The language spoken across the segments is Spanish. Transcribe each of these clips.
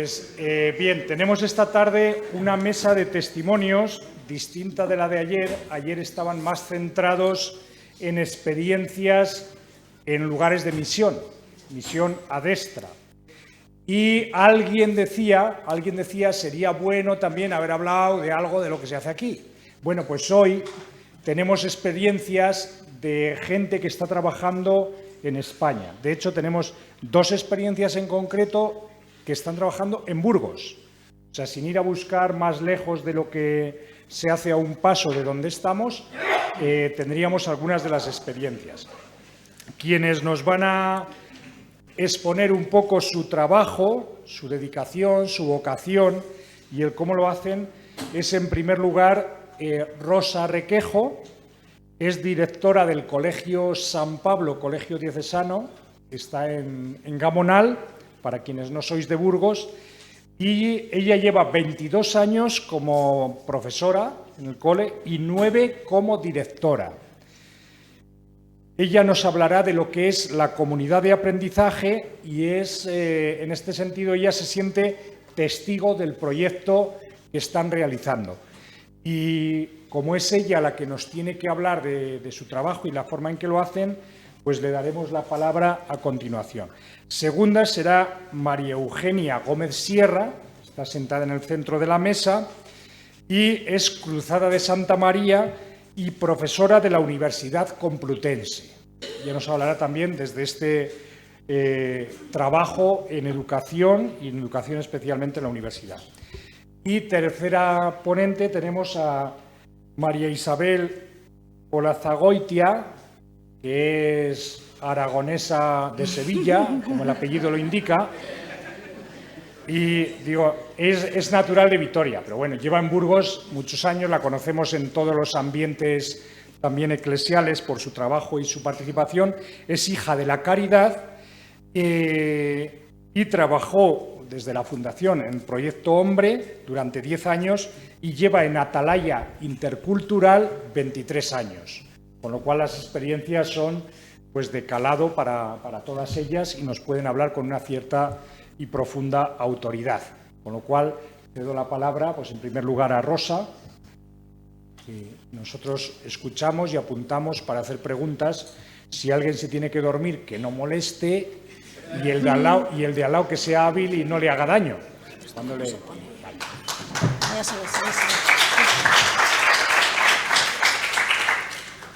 Pues bien, tenemos esta tarde una mesa de testimonios distinta de la de ayer. Ayer estaban más centrados en experiencias en lugares de misión adestra. Y alguien decía, sería bueno también haber hablado de algo de lo que se hace aquí. Bueno, pues hoy tenemos experiencias de gente que está trabajando en España. De hecho, tenemos dos experiencias en concreto que están trabajando en Burgos. O sea, sin ir a buscar más lejos de lo que se hace a un paso de donde estamos, tendríamos algunas de las experiencias. Quienes nos van a exponer un poco su trabajo, su dedicación, su vocación y el cómo lo hacen es, en primer lugar, Rosa Requejo. Es directora del Colegio San Pablo, Colegio Diocesano, que está en Gamonal, para quienes no sois de Burgos, y ella lleva 22 años como profesora en el cole y 9 como directora. Ella nos hablará de lo que es la comunidad de aprendizaje y en este sentido, ella se siente testigo del proyecto que están realizando. Y como es ella la que nos tiene que hablar de su trabajo y la forma en que lo hacen, pues le daremos la palabra a continuación. Segunda será María Eugenia Gómez Sierra, está sentada en el centro de la mesa, y es cruzada de Santa María y profesora de la Universidad Complutense. Ella nos hablará también desde este trabajo en educación y en educación especialmente en la universidad. Y tercera ponente tenemos a María Isabel Olazagoitia, que es aragonesa de Sevilla, como el apellido lo indica, y digo, es natural de Vitoria, pero bueno, lleva en Burgos muchos años, la conocemos en todos los ambientes también eclesiales por su trabajo y su participación, es hija de la Caridad y trabajó desde la Fundación en Proyecto Hombre durante 10 años y lleva en Atalaya Intercultural 23 años, con lo cual las experiencias son pues de calado para todas ellas y nos pueden hablar con una cierta y profunda autoridad. Con lo cual, cedo la palabra, pues en primer lugar a Rosa, que nosotros escuchamos y apuntamos para hacer preguntas. Si alguien se tiene que dormir, que no moleste, y el de al lado que sea hábil y no le haga daño.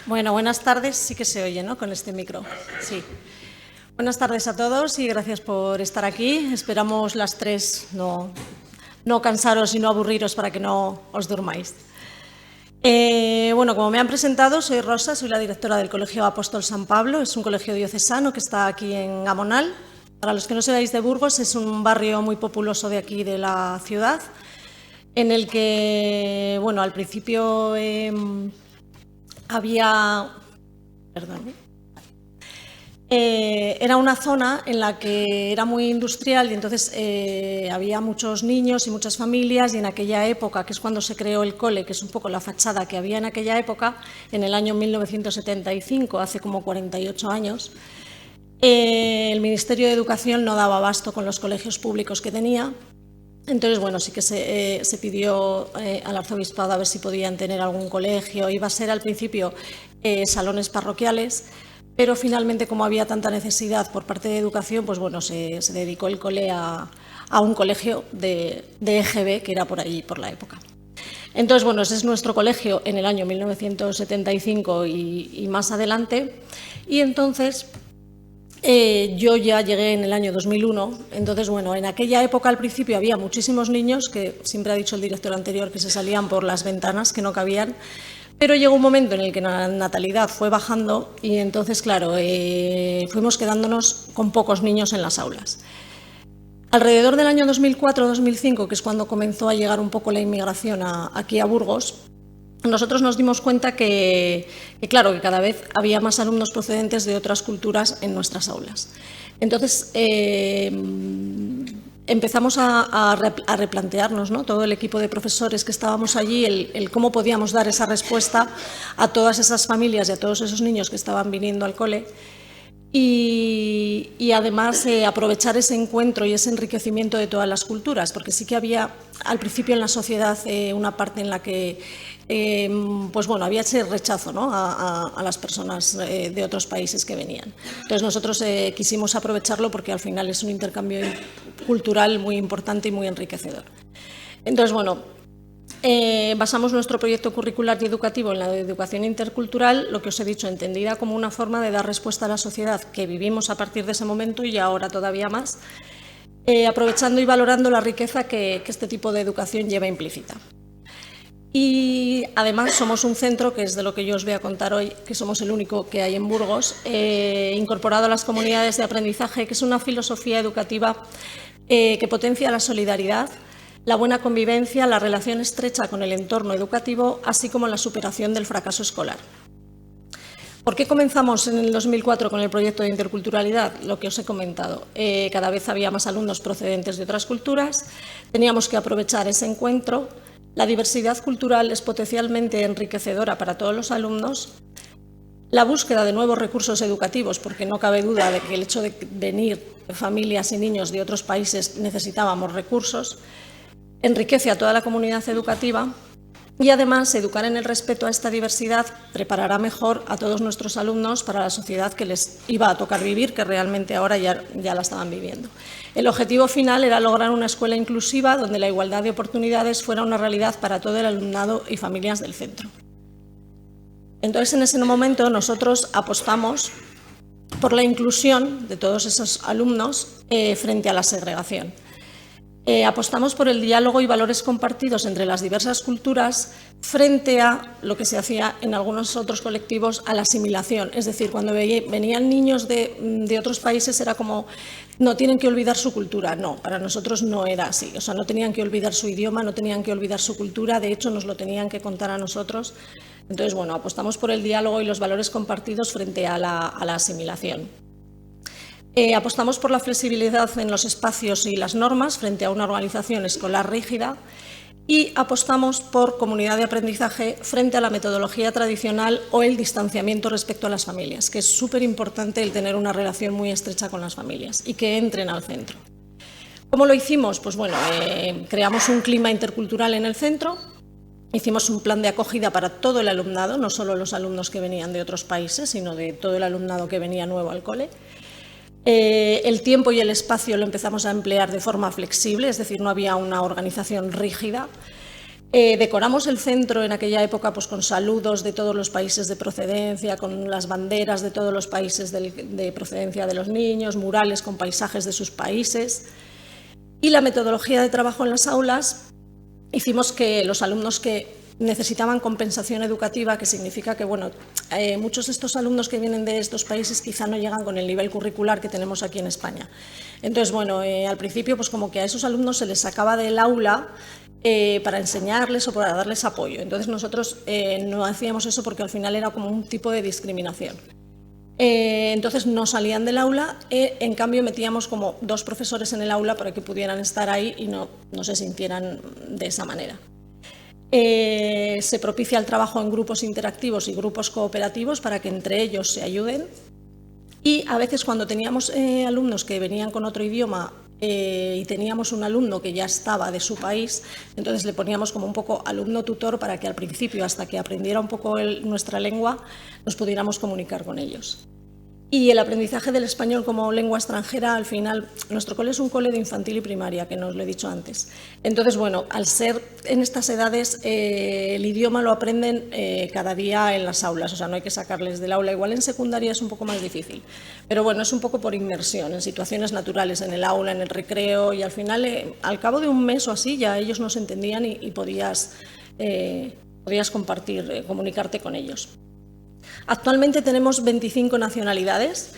Bueno, buenas tardes. Sí que se oye, ¿no?, con este micro. Sí. Buenas tardes a todos y gracias por estar aquí. Esperamos las tres no cansaros y no aburriros para que no os durmáis. Bueno, como me han presentado, soy Rosa, soy la directora del Colegio Apóstol San Pablo. Es un colegio diocesano que está aquí en Gamonal. Para los que no seáis de Burgos, es un barrio muy populoso de aquí de la ciudad, en el que, bueno, al principio era una zona en la que era muy industrial y entonces había muchos niños y muchas familias, y en aquella época, que es cuando se creó el cole, que es un poco la fachada que había en aquella época, en el año 1975, hace como 48 años, el Ministerio de Educación no daba abasto con los colegios públicos que tenía. Entonces, bueno, sí que se pidió al arzobispado a ver si podían tener algún colegio. Iba a ser al principio salones parroquiales, pero finalmente, como había tanta necesidad por parte de educación, pues bueno, se dedicó el cole a un colegio de EGB que era por allí, por la época. Entonces, bueno, ese es nuestro colegio en el año 1975 y más adelante. Y entonces yo ya llegué en el año 2001, entonces, bueno, en aquella época al principio había muchísimos niños que siempre ha dicho el director anterior que se salían por las ventanas, que no cabían, pero llegó un momento en el que la natalidad fue bajando y entonces, claro, fuimos quedándonos con pocos niños en las aulas. Alrededor del año 2004-2005, que es cuando comenzó a llegar un poco la inmigración aquí a Burgos, nosotros nos dimos cuenta que, claro, que cada vez había más alumnos procedentes de otras culturas en nuestras aulas. Entonces, empezamos a replantearnos, ¿no?, todo el equipo de profesores que estábamos allí, el cómo podíamos dar esa respuesta a todas esas familias y a todos esos niños que estaban viniendo al cole. y además aprovechar ese encuentro y ese enriquecimiento de todas las culturas, porque sí que había al principio en la sociedad una parte en la que pues bueno, había ese rechazo, ¿no?, a las personas de otros países que venían. Entonces nosotros quisimos aprovecharlo porque al final es un intercambio cultural muy importante y muy enriquecedor. Entonces, bueno, basamos nuestro proyecto curricular y educativo en la educación intercultural, lo que os he dicho, entendida como una forma de dar respuesta a la sociedad que vivimos a partir de ese momento y ahora todavía más, aprovechando y valorando la riqueza que este tipo de educación lleva implícita. Y además somos un centro, que es de lo que yo os voy a contar hoy, que somos el único que hay en Burgos, incorporado a las comunidades de aprendizaje, que es una filosofía educativa que potencia la solidaridad, la buena convivencia, la relación estrecha con el entorno educativo, así como la superación del fracaso escolar. ¿Por qué comenzamos en el 2004 con el proyecto de interculturalidad? Lo que os he comentado. Cada vez había más alumnos procedentes de otras culturas, teníamos que aprovechar ese encuentro. La diversidad cultural es potencialmente enriquecedora para todos los alumnos. La búsqueda de nuevos recursos educativos, porque no cabe duda de que el hecho de venir familias y niños de otros países necesitábamos recursos, enriquece a toda la comunidad educativa y además educar en el respeto a esta diversidad preparará mejor a todos nuestros alumnos para la sociedad que les iba a tocar vivir, que realmente ahora ya la estaban viviendo. El objetivo final era lograr una escuela inclusiva donde la igualdad de oportunidades fuera una realidad para todo el alumnado y familias del centro. Entonces, en ese momento nosotros apostamos por la inclusión de todos esos alumnos frente a la segregación. Apostamos por el diálogo y valores compartidos entre las diversas culturas frente a lo que se hacía en algunos otros colectivos, a la asimilación. Es decir, cuando venían niños de otros países era como, no, tienen que olvidar su cultura. No, para nosotros no era así. O sea, no tenían que olvidar su idioma, no tenían que olvidar su cultura, de hecho nos lo tenían que contar a nosotros. Entonces, bueno, apostamos por el diálogo y los valores compartidos frente a la asimilación. Apostamos por la flexibilidad en los espacios y las normas frente a una organización escolar rígida y apostamos por comunidad de aprendizaje frente a la metodología tradicional o el distanciamiento respecto a las familias, que es súper importante el tener una relación muy estrecha con las familias y que entren al centro. ¿Cómo lo hicimos? Pues bueno, creamos un clima intercultural en el centro, hicimos un plan de acogida para todo el alumnado, no solo los alumnos que venían de otros países, sino de todo el alumnado que venía nuevo al cole. El tiempo y el espacio lo empezamos a emplear de forma flexible, es decir, no había una organización rígida. Decoramos el centro en aquella época pues, con saludos de todos los países de procedencia, con las banderas de todos los países de procedencia de los niños, murales con paisajes de sus países. Y la metodología de trabajo en las aulas hicimos que los alumnos que necesitaban compensación educativa, que significa que bueno, muchos de estos alumnos que vienen de estos países quizá no llegan con el nivel curricular que tenemos aquí en España. Entonces, bueno, al principio pues como que a esos alumnos se les sacaba del aula para enseñarles o para darles apoyo. Entonces nosotros no hacíamos eso porque al final era como un tipo de discriminación. Entonces no salían del aula, en cambio metíamos como 2 profesores en el aula para que pudieran estar ahí y no se sintieran de esa manera. Se propicia el trabajo en grupos interactivos y grupos cooperativos para que entre ellos se ayuden y a veces cuando teníamos alumnos que venían con otro idioma y teníamos un alumno que ya estaba de su país, entonces le poníamos como un poco alumno tutor para que al principio, hasta que aprendiera un poco nuestra lengua, nos pudiéramos comunicar con ellos. Y el aprendizaje del español como lengua extranjera, al final, nuestro cole es un cole de infantil y primaria, que no os lo he dicho antes. Entonces, bueno, al ser en estas edades, el idioma lo aprenden cada día en las aulas, o sea, no hay que sacarles del aula. Igual en secundaria es un poco más difícil, pero bueno, es un poco por inmersión, en situaciones naturales, en el aula, en el recreo, y al final, al cabo de un mes o así, ya ellos nos entendían y podías compartir, comunicarte con ellos. Actualmente tenemos 25 nacionalidades.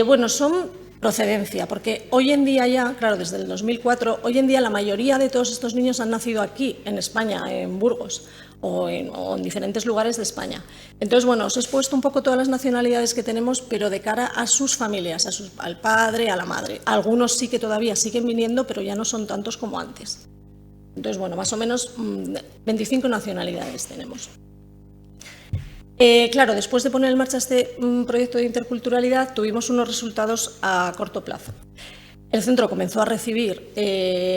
Bueno, son procedencia, porque hoy en día ya, claro, desde el 2004, hoy en día la mayoría de todos estos niños han nacido aquí, en España, en Burgos, o en diferentes lugares de España. Entonces, bueno, os he expuesto un poco todas las nacionalidades que tenemos, pero de cara a sus familias, al padre, a la madre. Algunos sí que todavía siguen viniendo, pero ya no son tantos como antes. Entonces, bueno, más o menos 25 nacionalidades tenemos. Claro, después de poner en marcha este proyecto de interculturalidad, tuvimos unos resultados a corto plazo. El centro comenzó a recibir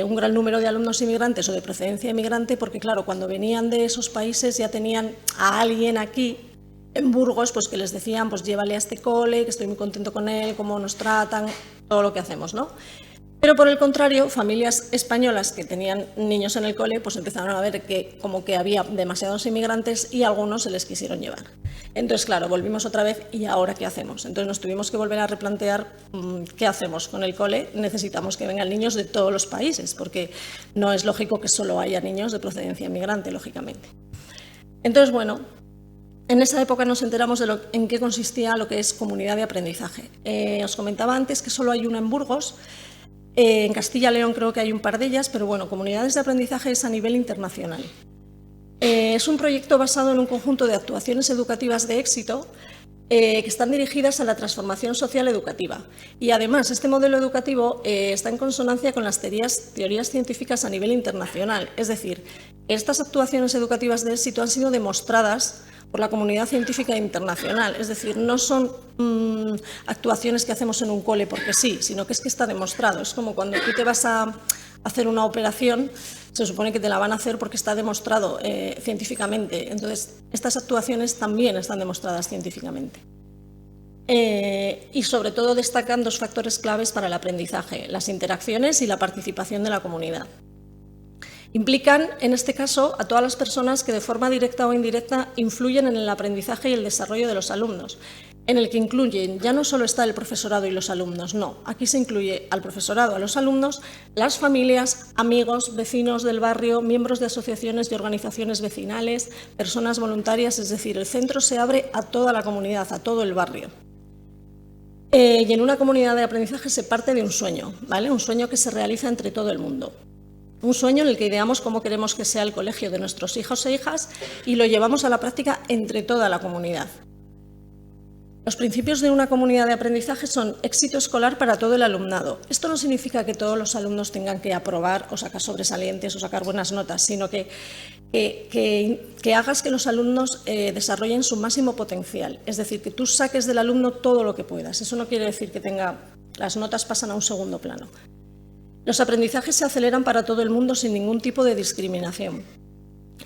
un gran número de alumnos inmigrantes o de procedencia inmigrante porque, claro, cuando venían de esos países ya tenían a alguien aquí en Burgos pues que les decían, pues llévale a este cole, que estoy muy contento con él, cómo nos tratan, todo lo que hacemos, ¿no? Pero por el contrario, familias españolas que tenían niños en el cole pues empezaron a ver que como que había demasiados inmigrantes y algunos se les quisieron llevar. Entonces, claro, volvimos otra vez y ¿ahora qué hacemos? Entonces nos tuvimos que volver a replantear qué hacemos con el cole. Necesitamos que vengan niños de todos los países porque no es lógico que solo haya niños de procedencia inmigrante, lógicamente. Entonces, bueno, en esa época nos enteramos de en qué consistía lo que es comunidad de aprendizaje. Os comentaba antes que solo hay una en Burgos. En Castilla y León creo que hay un par de ellas, pero bueno, comunidades de aprendizaje es a nivel internacional. Es un proyecto basado en un conjunto de actuaciones educativas de éxito que están dirigidas a la transformación social educativa. Y además, este modelo educativo está en consonancia con las teorías científicas a nivel internacional. Es decir, estas actuaciones educativas de éxito han sido demostradas por la comunidad científica internacional. Es decir, no son actuaciones que hacemos en un cole porque sí, sino que es que está demostrado. Es como cuando tú te vas a hacer una operación, se supone que te la van a hacer porque está demostrado científicamente. Entonces, estas actuaciones también están demostradas científicamente. Y sobre todo destacan dos factores claves para el aprendizaje: las interacciones y la participación de la comunidad. Implican, en este caso, a todas las personas que de forma directa o indirecta influyen en el aprendizaje y el desarrollo de los alumnos, en el que incluyen, ya no solo está el profesorado y los alumnos, no, aquí se incluye al profesorado, a los alumnos, las familias, amigos, vecinos del barrio, miembros de asociaciones y organizaciones vecinales, personas voluntarias, es decir, el centro se abre a toda la comunidad, a todo el barrio. Y en una comunidad de aprendizaje se parte de un sueño, ¿vale? Un sueño que se realiza entre todo el mundo. Un sueño en el que ideamos cómo queremos que sea el colegio de nuestros hijos e hijas y lo llevamos a la práctica entre toda la comunidad. Los principios de una comunidad de aprendizaje son éxito escolar para todo el alumnado. Esto no significa que todos los alumnos tengan que aprobar o sacar sobresalientes o sacar buenas notas, sino que hagas que los alumnos desarrollen su máximo potencial. Es decir, que tú saques del alumno todo lo que puedas. Eso no quiere decir que las notas pasan a un segundo plano. Los aprendizajes se aceleran para todo el mundo sin ningún tipo de discriminación.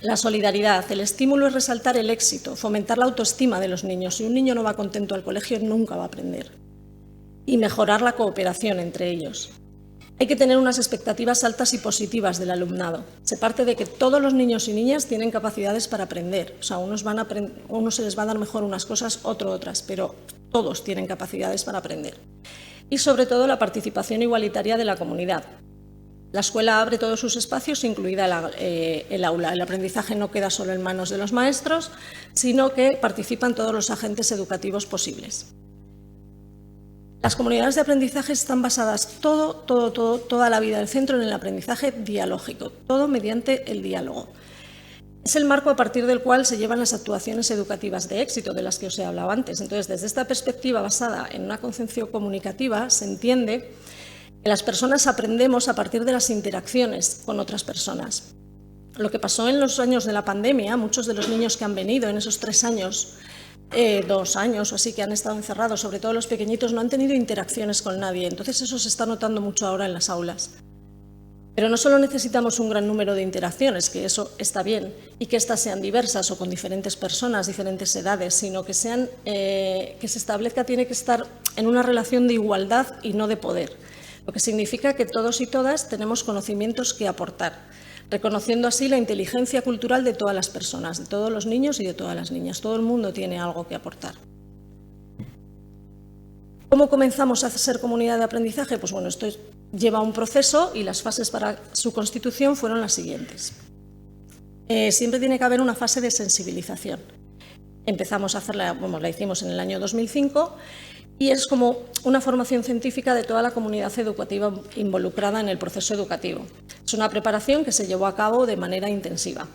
La solidaridad, el estímulo es resaltar el éxito, fomentar la autoestima de los niños. Si un niño no va contento al colegio, nunca va a aprender. Y mejorar la cooperación entre ellos. Hay que tener unas expectativas altas y positivas del alumnado. Se parte de que todos los niños y niñas tienen capacidades para aprender. O sea, unos se les va a dar mejor unas cosas, otras, pero todos tienen capacidades para aprender. Y sobre todo la participación igualitaria de la comunidad. La escuela abre todos sus espacios, incluida el aula. El aprendizaje no queda solo en manos de los maestros, sino que participan todos los agentes educativos posibles. Las comunidades de aprendizaje están basadas toda la vida del centro en el aprendizaje dialógico, todo mediante el diálogo. Es el marco a partir del cual se llevan las actuaciones educativas de éxito de las que os he hablado antes. Entonces, desde esta perspectiva basada en una concepción comunicativa, se entiende que las personas aprendemos a partir de las interacciones con otras personas. Lo que pasó en los años de la pandemia, muchos de los niños que han venido en esos 3 años, 2 años o así que han estado encerrados, sobre todo los pequeñitos, no han tenido interacciones con nadie. Entonces, eso se está notando mucho ahora en las aulas. Pero no solo necesitamos un gran número de interacciones, que eso está bien, y que éstas sean diversas o con diferentes personas, diferentes edades, sino que se establezca, tiene que estar en una relación de igualdad y no de poder, lo que significa que todos y todas tenemos conocimientos que aportar, reconociendo así la inteligencia cultural de todas las personas, de todos los niños y de todas las niñas. Todo el mundo tiene algo que aportar. ¿Cómo comenzamos a ser comunidad de aprendizaje? Pues bueno, esto lleva un proceso y las fases para su constitución fueron las siguientes. Siempre tiene que haber una fase de sensibilización. Empezamos a hacerla, la hicimos en el año 2005 y es como una formación científica de toda la comunidad educativa involucrada en el proceso educativo. Es una preparación que se llevó a cabo de manera intensiva.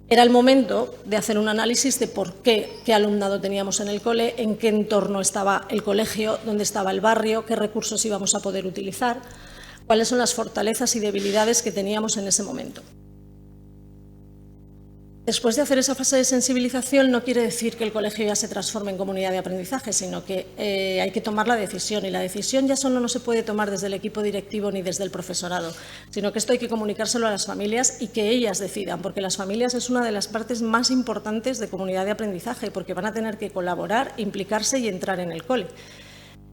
Era el momento de hacer un análisis de qué alumnado teníamos en el cole, en qué entorno estaba el colegio, dónde estaba el barrio, qué recursos íbamos a poder utilizar, cuáles son las fortalezas y debilidades que teníamos en ese momento. Después de hacer esa fase de sensibilización no quiere decir que el colegio ya se transforme en comunidad de aprendizaje, sino que hay que tomar la decisión, y la decisión ya solo no se puede tomar desde el equipo directivo ni desde el profesorado, sino que esto hay que comunicárselo a las familias y que ellas decidan, porque las familias es una de las partes más importantes de comunidad de aprendizaje, porque van a tener que colaborar, implicarse y entrar en el cole.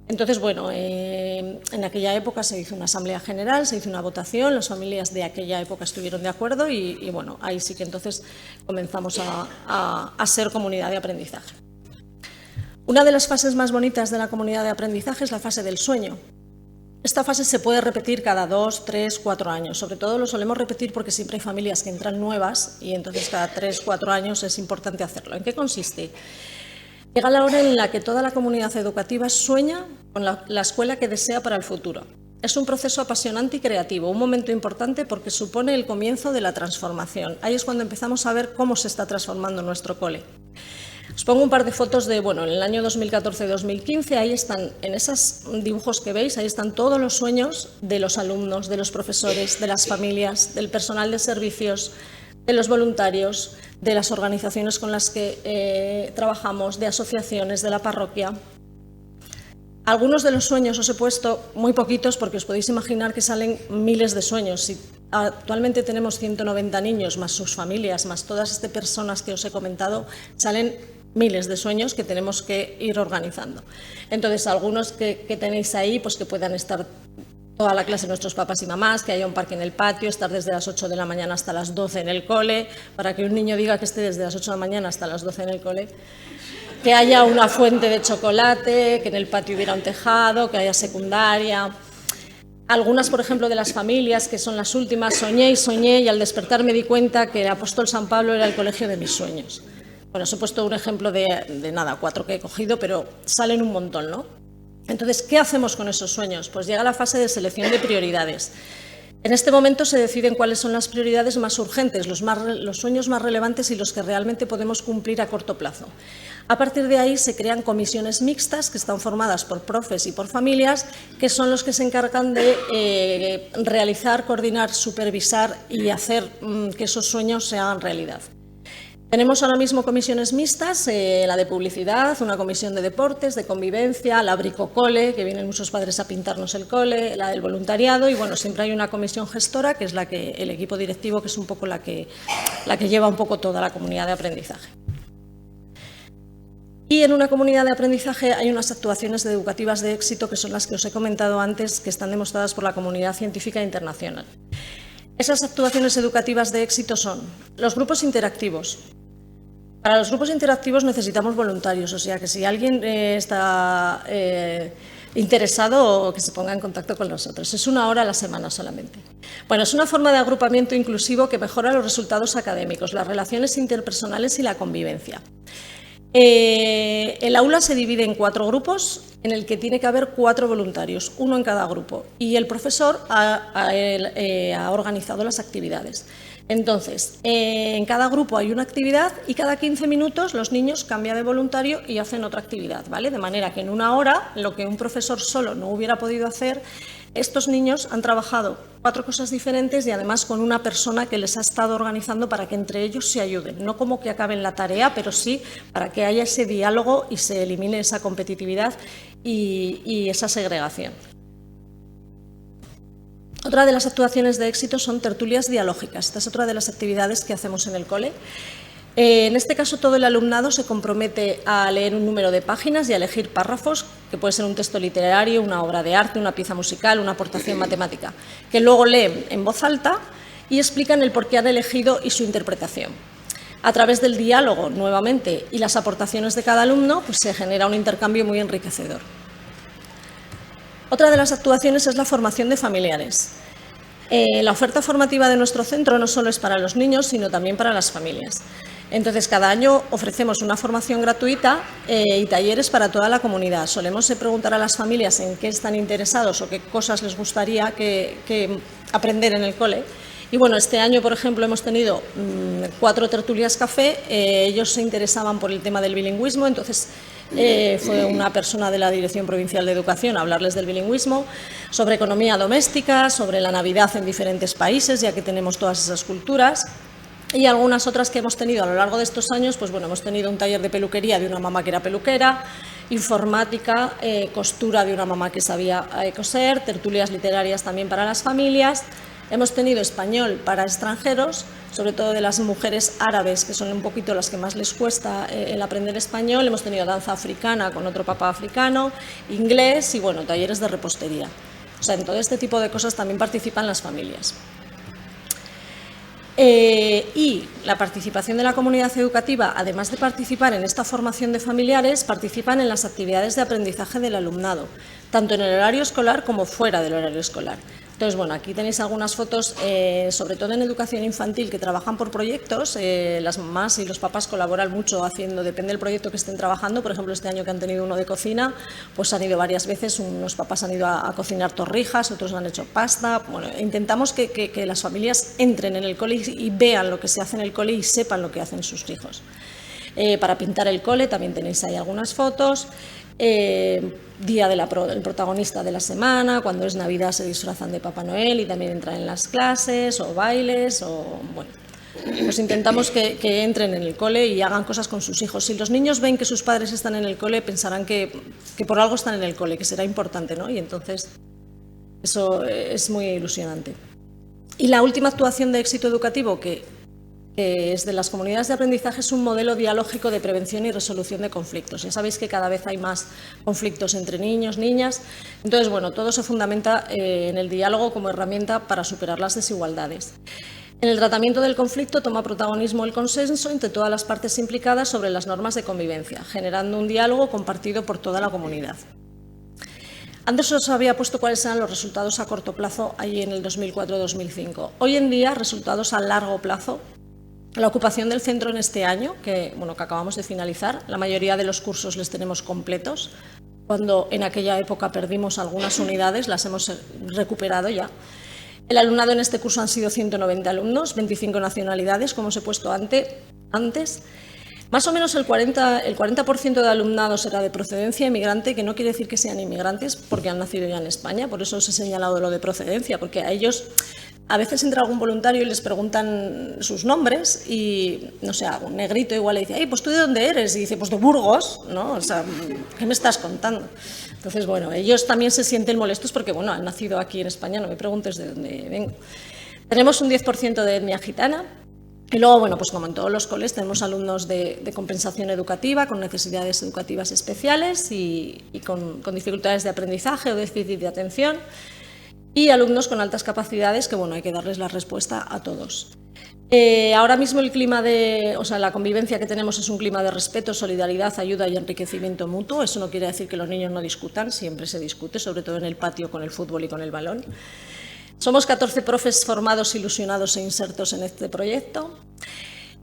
Entonces, bueno, en aquella época se hizo una asamblea general, se hizo una votación, las familias de aquella época estuvieron de acuerdo y bueno, ahí sí que entonces comenzamos a ser comunidad de aprendizaje. Una de las fases más bonitas de la comunidad de aprendizaje es la fase del sueño. Esta fase se puede repetir cada 2, 3, 4 años. Sobre todo lo solemos repetir porque siempre hay familias que entran nuevas y entonces cada 3, 4 años es importante hacerlo. ¿En qué consiste? Llega la hora en la que toda la comunidad educativa sueña con la escuela que desea para el futuro. Es un proceso apasionante y creativo, un momento importante porque supone el comienzo de la transformación. Ahí es cuando empezamos a ver cómo se está transformando nuestro cole. Os pongo un par de fotos de, bueno, en el año 2014-2015, ahí están, en esos dibujos que veis, ahí están todos los sueños de los alumnos, de los profesores, de las familias, del personal de servicios, de los voluntarios, de las organizaciones con las que trabajamos, de asociaciones, de la parroquia. Algunos de los sueños os he puesto muy poquitos porque os podéis imaginar que salen miles de sueños. Si actualmente tenemos 190 niños, más sus familias, más todas estas personas que os he comentado, salen miles de sueños que tenemos que ir organizando. Entonces, algunos que tenéis ahí, pues que puedan estar toda la clase de nuestros papás y mamás, que haya un parque en el patio, estar desde las 8 de la mañana hasta las 12 en el cole, para que un niño diga que esté desde las 8 de la mañana hasta las 12 en el cole, que haya una fuente de chocolate, que en el patio hubiera un tejado, que haya secundaria. Algunas, por ejemplo, de las familias, que son las últimas, soñé y al despertar me di cuenta que el Apóstol San Pablo era el colegio de mis sueños. Bueno, os he puesto un ejemplo de nada, 4 que he cogido, pero salen un montón, ¿no? Entonces, ¿qué hacemos con esos sueños? Pues llega la fase de selección de prioridades. En este momento se deciden cuáles son las prioridades más urgentes, los sueños más relevantes y los que realmente podemos cumplir a corto plazo. A partir de ahí se crean comisiones mixtas que están formadas por profes y por familias, que son los que se encargan de realizar, coordinar, supervisar y hacer que esos sueños se hagan realidad. Tenemos ahora mismo comisiones mixtas, la de publicidad, una comisión de deportes, de convivencia, la bricocole, que vienen muchos padres a pintarnos el cole, la del voluntariado y bueno, siempre hay una comisión gestora, que es la que el equipo directivo, que es un poco la que lleva un poco toda la comunidad de aprendizaje. Y en una comunidad de aprendizaje hay unas actuaciones educativas de éxito que son las que os he comentado antes, que están demostradas por la comunidad científica internacional. Esas actuaciones educativas de éxito son los grupos interactivos. Para los grupos interactivos necesitamos voluntarios, o sea que si alguien está interesado, que se ponga en contacto con nosotros. Es 1 hora a la semana solamente. Bueno, es una forma de agrupamiento inclusivo que mejora los resultados académicos, las relaciones interpersonales y la convivencia. El aula se divide en 4 grupos en el que tiene que haber 4 voluntarios, 1 en cada grupo, y el profesor ha organizado las actividades. Entonces, en cada grupo hay una actividad y cada 15 minutos los niños cambian de voluntario y hacen otra actividad, ¿vale? De manera que en 1 hora, lo que un profesor solo no hubiera podido hacer, estos niños han trabajado 4 cosas diferentes y además con una persona que les ha estado organizando para que entre ellos se ayuden. No como que acaben la tarea, pero sí para que haya ese diálogo y se elimine esa competitividad y esa segregación. Otra de las actuaciones de éxito son tertulias dialógicas. Esta es otra de las actividades que hacemos en el cole. En este caso, todo el alumnado se compromete a leer un número de páginas y a elegir párrafos, que puede ser un texto literario, una obra de arte, una pieza musical, una aportación matemática, que luego leen en voz alta y explican el por qué han elegido y su interpretación. A través del diálogo, nuevamente, y las aportaciones de cada alumno, pues se genera un intercambio muy enriquecedor. Otra de las actuaciones es la formación de familiares. La oferta formativa de nuestro centro no solo es para los niños, sino también para las familias. Entonces, cada año ofrecemos una formación gratuita y talleres para toda la comunidad. Solemos preguntar a las familias en qué están interesados o qué cosas les gustaría que aprender en el cole. Y bueno, este año, por ejemplo, hemos tenido 4 tertulias café. Ellos se interesaban por el tema del bilingüismo, entonces fue una persona de la Dirección Provincial de Educación a hablarles del bilingüismo, sobre economía doméstica, sobre la Navidad en diferentes países, ya que tenemos todas esas culturas. y algunas otras que hemos tenido a lo largo de estos años, pues bueno, hemos tenido un taller de peluquería de una mamá que era peluquera, informática, costura de una mamá que sabía coser, tertulias literarias también para las familias. Hemos tenido español para extranjeros, sobre todo de las mujeres árabes, que son un poquito las que más les cuesta el aprender español. Hemos tenido danza africana con otro papá africano, inglés y, bueno, talleres de repostería. O sea, en todo este tipo de cosas también participan las familias. Y la participación de la comunidad educativa, además de participar en esta formación de familiares, participan en las actividades de aprendizaje del alumnado, tanto en el horario escolar como fuera del horario escolar. Entonces, bueno, aquí tenéis algunas fotos, sobre todo en educación infantil, que trabajan por proyectos. Las mamás y los papás colaboran mucho haciendo, depende del proyecto que estén trabajando. Por ejemplo, este año que han tenido uno de cocina, pues han ido varias veces, unos papás han ido a cocinar torrijas, otros han hecho pasta. Bueno, intentamos que las familias entren en el cole y vean lo que se hace en el cole y sepan lo que hacen sus hijos. Para pintar el cole también tenéis ahí algunas fotos. Día del protagonista de la semana, cuando es Navidad se disfrazan de Papá Noel y también entran en las clases o bailes o bueno, pues intentamos que entren en el cole y hagan cosas con sus hijos. Si los niños ven que sus padres están en el cole, pensarán que por algo están en el cole, que será importante, ¿no? Y entonces eso es muy ilusionante. Y la última actuación de éxito educativo que es de las comunidades de aprendizaje, es un modelo dialógico de prevención y resolución de conflictos. Ya sabéis que cada vez hay más conflictos entre niños, niñas. Entonces, bueno, todo se fundamenta en el diálogo como herramienta para superar las desigualdades. En el tratamiento del conflicto toma protagonismo el consenso entre todas las partes implicadas sobre las normas de convivencia, generando un diálogo compartido por toda la comunidad. Antes os había puesto cuáles eran los resultados a corto plazo allí en el 2004-2005. Hoy en día, resultados a largo plazo. La ocupación del centro en este año, que acabamos de finalizar, la mayoría de los cursos les tenemos completos. Cuando en aquella época perdimos algunas unidades, las hemos recuperado ya. El alumnado en este curso han sido 190 alumnos, 25 nacionalidades, como os he puesto antes. Más o menos el 40% de alumnado será de procedencia inmigrante, que no quiere decir que sean inmigrantes porque han nacido ya en España, por eso os he señalado lo de procedencia, porque a ellos a veces entra algún voluntario y les preguntan sus nombres y, no sé, un negrito igual le dice, ¡ay, pues tú de dónde eres! Y dice, pues de Burgos, ¿no? O sea, ¿qué me estás contando? Entonces, bueno, ellos también se sienten molestos porque, bueno, han nacido aquí en España, no me preguntes de dónde vengo. Tenemos un 10% de etnia gitana. Y luego, bueno, pues como en todos los coles, tenemos alumnos de compensación educativa, con necesidades educativas especiales y con dificultades de aprendizaje o déficit de atención, y alumnos con altas capacidades que, bueno, hay que darles la respuesta a todos. Ahora mismo el clima la convivencia que tenemos es un clima de respeto, solidaridad, ayuda y enriquecimiento mutuo. Eso no quiere decir que los niños no discutan, siempre se discute, sobre todo en el patio con el fútbol y con el balón. Somos 14 profes formados, ilusionados e insertos en este proyecto.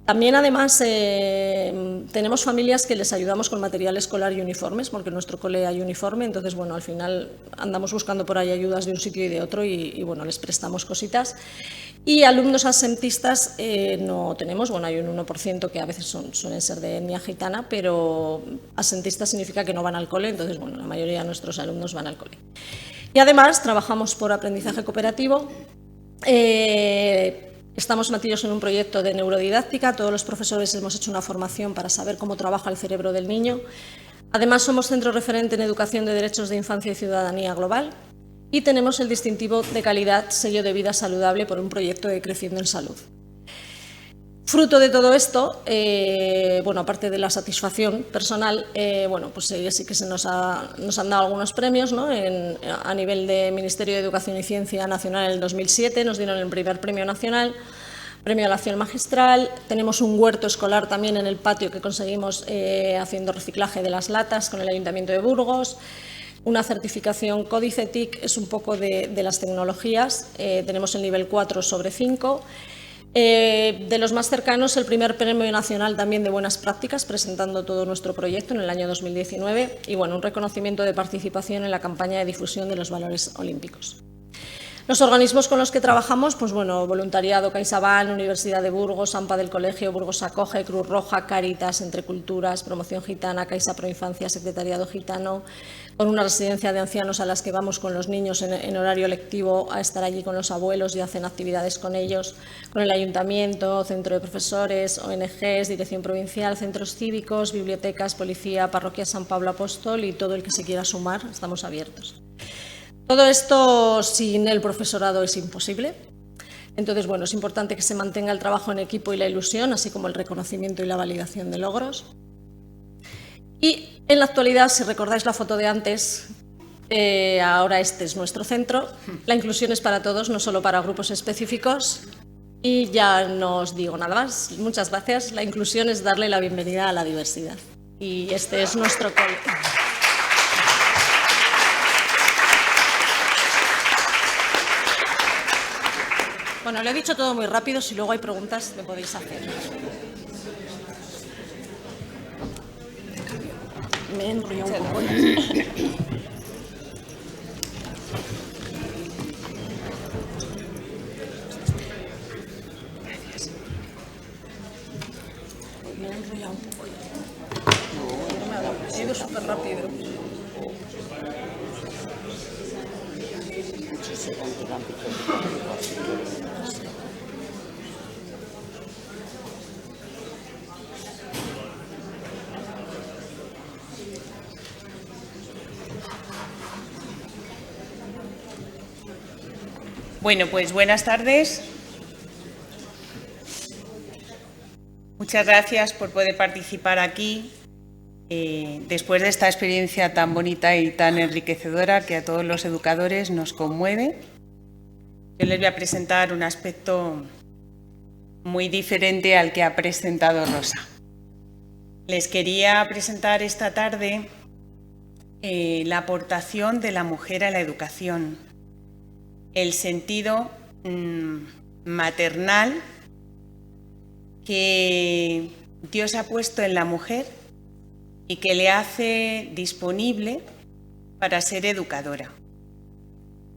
También, además, tenemos familias que les ayudamos con material escolar y uniformes, porque en nuestro cole hay uniforme, entonces, bueno, al final andamos buscando por ahí ayudas de un sitio y de otro y bueno, les prestamos cositas. Y alumnos asentistas no tenemos, bueno, hay un 1% que a veces suelen ser de etnia gitana, pero asentistas significa que no van al cole, entonces, bueno, la mayoría de nuestros alumnos van al cole. Y además trabajamos por aprendizaje cooperativo. Estamos metidos en un proyecto de neurodidáctica, todos los profesores hemos hecho una formación para saber cómo trabaja el cerebro del niño. Además, somos centro referente en educación de derechos de infancia y ciudadanía global y tenemos el distintivo de calidad sello de vida saludable por un proyecto de Creciendo en Salud. Fruto de todo esto, bueno, aparte de la satisfacción personal, bueno, pues sí que nos han dado algunos premios, ¿no? A nivel de Ministerio de Educación y Ciencia Nacional en el 2007 nos dieron el primer premio nacional, premio a la acción magistral. Tenemos un huerto escolar también en el patio que conseguimos haciendo reciclaje de las latas con el Ayuntamiento de Burgos. Una certificación Códice TIC es un poco de las tecnologías, tenemos el nivel 4 sobre 5. De los más cercanos, el primer premio nacional también de buenas prácticas, presentando todo nuestro proyecto en el año 2019 y, bueno, un reconocimiento de participación en la campaña de difusión de los valores olímpicos. Los organismos con los que trabajamos, pues bueno, voluntariado, CaixaBank, Universidad de Burgos, AMPA del Colegio, Burgos Acoge, Cruz Roja, Cáritas, Entre Culturas, Promoción Gitana, Caixa Proinfancia, Secretariado Gitano, con una residencia de ancianos a las que vamos con los niños en horario lectivo a estar allí con los abuelos y hacen actividades con ellos, con el Ayuntamiento, Centro de Profesores, ONGs, Dirección Provincial, centros cívicos, bibliotecas, policía, Parroquia San Pablo Apóstol y todo el que se quiera sumar, estamos abiertos. Todo esto sin el profesorado es imposible. Entonces, bueno, es importante que se mantenga el trabajo en equipo y la ilusión, así como el reconocimiento y la validación de logros. Y en la actualidad, si recordáis la foto de antes, ahora este es nuestro centro. La inclusión es para todos, no solo para grupos específicos. Y ya no os digo nada más. Muchas gracias. La inclusión es darle la bienvenida a la diversidad. Y este es nuestro cole. Bueno, lo he dicho todo muy rápido, si luego hay preguntas me podéis hacer. Me he enrollado un poco. Me he enrollado un poco. He ido súper rápido. Bueno, pues buenas tardes. Muchas gracias por poder participar aquí después de esta experiencia tan bonita y tan enriquecedora que a todos los educadores nos conmueve. Yo les voy a presentar un aspecto muy diferente al que ha presentado Rosa. Les quería presentar esta tarde la aportación de la mujer a la educación, el sentido maternal que Dios ha puesto en la mujer y que le hace disponible para ser educadora.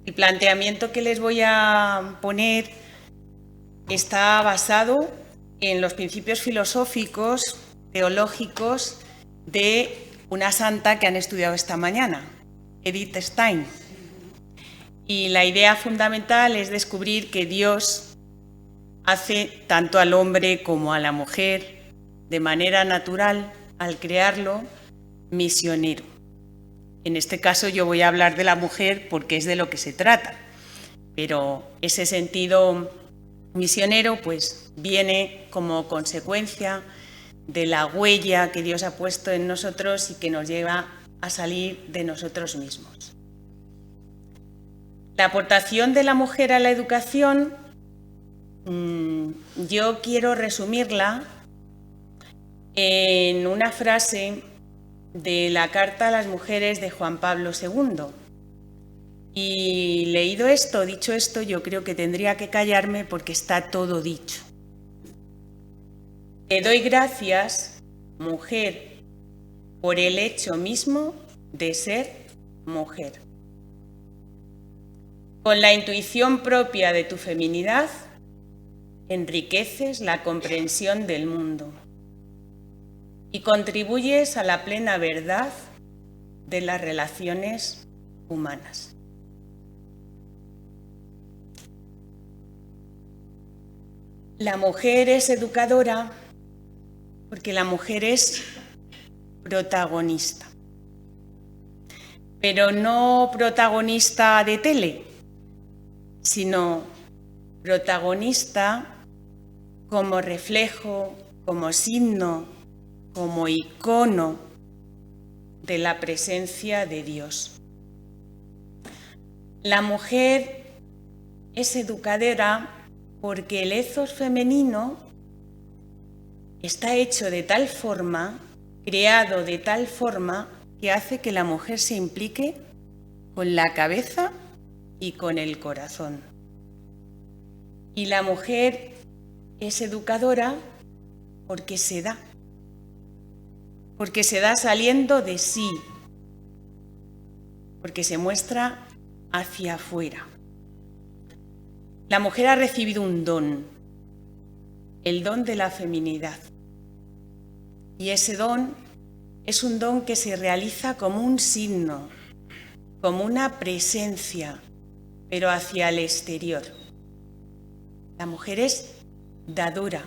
El planteamiento que les voy a poner está basado en los principios filosóficos, teológicos de una santa que han estudiado esta mañana, Edith Stein. Y la idea fundamental es descubrir que Dios hace tanto al hombre como a la mujer, de manera natural, al crearlo, misionero. En este caso yo voy a hablar de la mujer porque es de lo que se trata, pero ese sentido misionero pues viene como consecuencia de la huella que Dios ha puesto en nosotros y que nos lleva a salir de nosotros mismos. La aportación de la mujer a la educación, yo quiero resumirla en una frase de la Carta a las Mujeres de Juan Pablo II. Y leído esto, dicho esto, yo creo que tendría que callarme porque está todo dicho. Te doy gracias, mujer, por el hecho mismo de ser mujer. Con la intuición propia de tu feminidad, enriqueces la comprensión del mundo y contribuyes a la plena verdad de las relaciones humanas. La mujer es educadora porque la mujer es protagonista, pero no protagonista de tele, sino protagonista como reflejo, como signo, como icono de la presencia de Dios. La mujer es educadora porque el ethos femenino está hecho de tal forma, creado de tal forma, que hace que la mujer se implique con la cabeza y con el corazón. Y la mujer es educadora porque se da saliendo de sí, porque se muestra hacia afuera. La mujer ha recibido un don, el don de la feminidad. Y ese don es un don que se realiza como un signo, como una presencia, pero hacia el exterior. La mujer es dadora.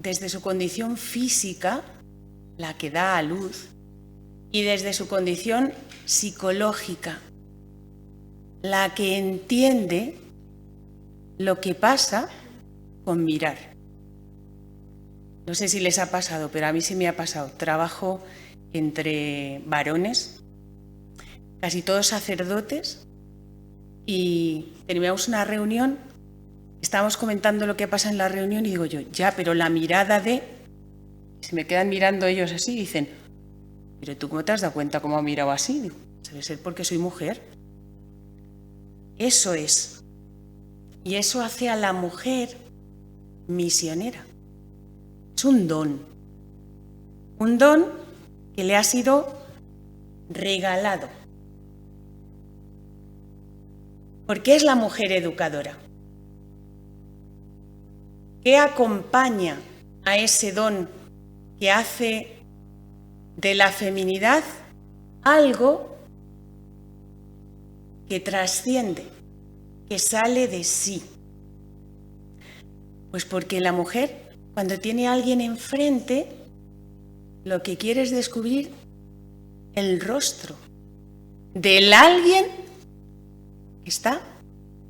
Desde su condición física, la que da a luz, y desde su condición psicológica, la que entiende lo que pasa con mirar. No sé si les ha pasado, pero a mí sí me ha pasado. Trabajo entre varones, casi todos sacerdotes, y teníamos una reunión, estábamos comentando lo que pasa en la reunión y digo yo, ya, pero la mirada de... Se me quedan mirando ellos así y dicen, pero ¿tú cómo te has dado cuenta cómo ha mirado así? Digo, debe ser porque soy mujer. Eso es. Y eso hace a la mujer misionera. Es un don. Un don que le ha sido regalado. ¿Por qué es la mujer educadora? ¿Qué acompaña a ese don que hace de la feminidad algo que trasciende, que sale de sí? Pues porque la mujer, cuando tiene a alguien enfrente, lo que quiere es descubrir el rostro del alguien que está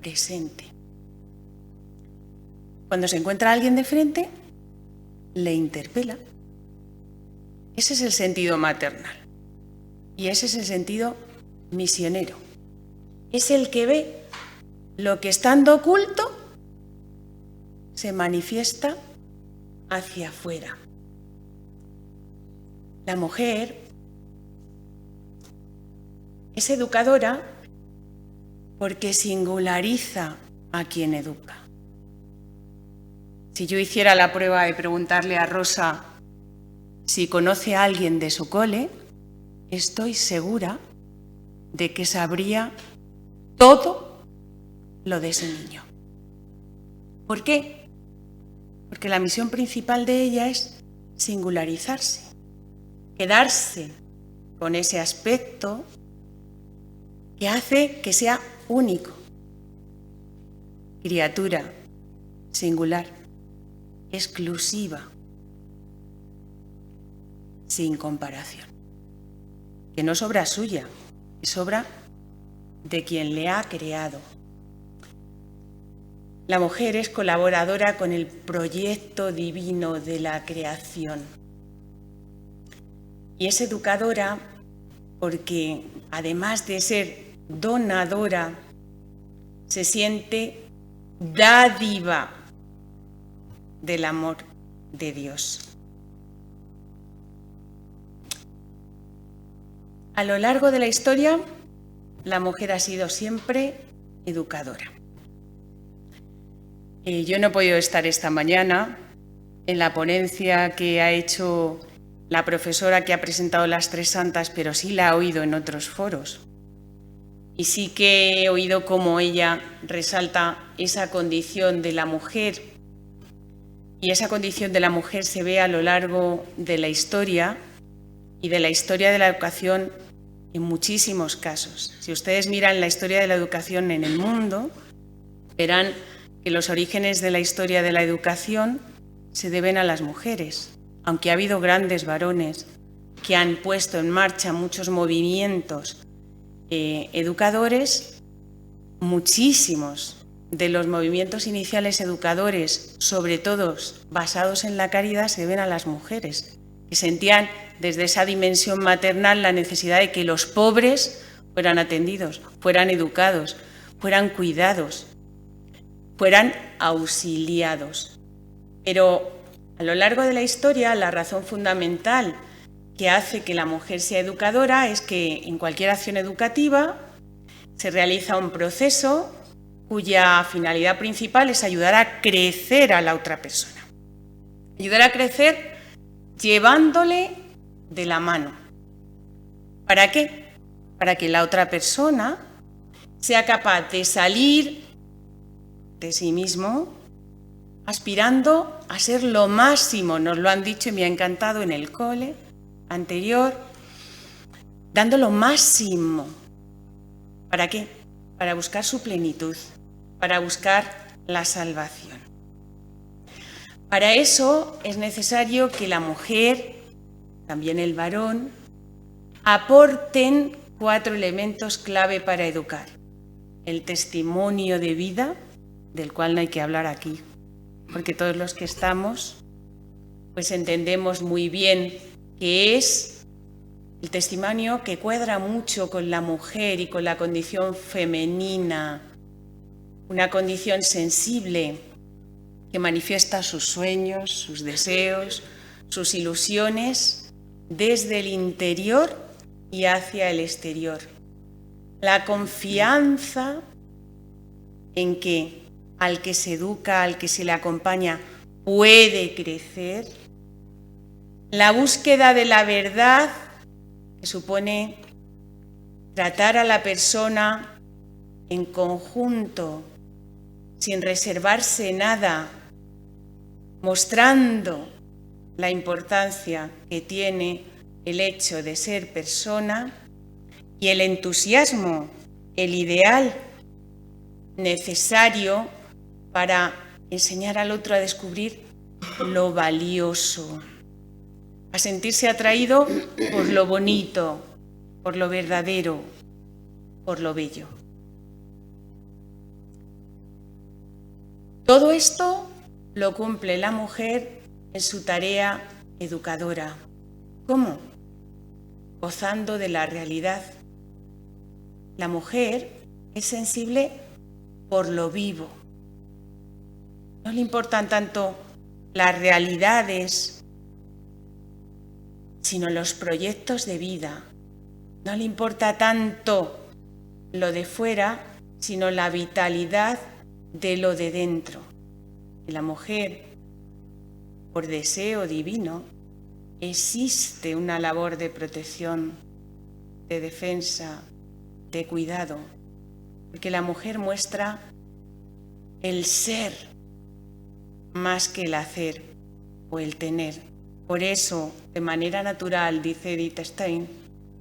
presente. Cuando se encuentra a alguien de frente, le interpela. Ese es el sentido maternal y ese es el sentido misionero. Es el que ve lo que estando oculto se manifiesta hacia afuera. La mujer es educadora porque singulariza a quien educa. Si yo hiciera la prueba de preguntarle a Rosa si conoce a alguien de su cole, estoy segura de que sabría todo lo de ese niño. ¿Por qué? Porque la misión principal de ella es singularizarse, quedarse con ese aspecto que hace que sea único. Criatura, singular, exclusiva, sin comparación. Que no es obra suya, es obra de quien le ha creado. La mujer es colaboradora con el proyecto divino de la creación. Y es educadora porque, además de ser donadora, se siente dádiva del amor de Dios. A lo largo de la historia, la mujer ha sido siempre educadora. Yo no he podido estar esta mañana en la ponencia que ha hecho la profesora que ha presentado las Tres Santas, pero sí la he oído en otros foros. Y sí que he oído cómo ella resalta esa condición de la mujer. Y esa condición de la mujer se ve a lo largo de la historia y de la historia de la educación en muchísimos casos. Si ustedes miran la historia de la educación en el mundo, verán que los orígenes de la historia de la educación se deben a las mujeres, aunque ha habido grandes varones que han puesto en marcha muchos movimientos educadores. Muchísimos de los movimientos iniciales educadores, sobre todo basados en la caridad, se deben a las mujeres, que sentían desde esa dimensión maternal la necesidad de que los pobres fueran atendidos, fueran educados, fueran cuidados, fueran auxiliados. Pero a lo largo de la historia, la razón fundamental que hace que la mujer sea educadora es que en cualquier acción educativa se realiza un proceso cuya finalidad principal es ayudar a crecer a la otra persona. Ayudar a crecer llevándole de la mano. ¿Para qué? Para que la otra persona sea capaz de salir de sí mismo, aspirando a ser lo máximo, nos lo han dicho y me ha encantado en el cole anterior, dando lo máximo. ¿Para qué? Para buscar su plenitud, para buscar la salvación. Para eso es necesario que la mujer, también el varón, aporten 4 elementos clave para educar. El testimonio de vida, del cual no hay que hablar aquí, porque todos los que estamos, pues entendemos muy bien que es el testimonio que cuadra mucho con la mujer y con la condición femenina, una condición sensible que manifiesta sus sueños, sus deseos, sus ilusiones desde el interior y hacia el exterior. La confianza en que al que se educa, al que se le acompaña, puede crecer. La búsqueda de la verdad, que supone tratar a la persona en conjunto, sin reservarse nada, mostrando la importancia que tiene el hecho de ser persona, y el entusiasmo, el ideal necesario para enseñar al otro a descubrir lo valioso, a sentirse atraído por lo bonito, por lo verdadero, por lo bello. Todo esto lo cumple la mujer en su tarea educadora. ¿Cómo? Gozando de la realidad. La mujer es sensible por lo vivo. No le importan tanto las realidades, sino los proyectos de vida. No le importa tanto lo de fuera, sino la vitalidad de lo de dentro. En la mujer, por deseo divino, existe una labor de protección, de defensa, de cuidado, porque la mujer muestra el ser más que el hacer o el tener. Por eso, de manera natural, dice Edith Stein,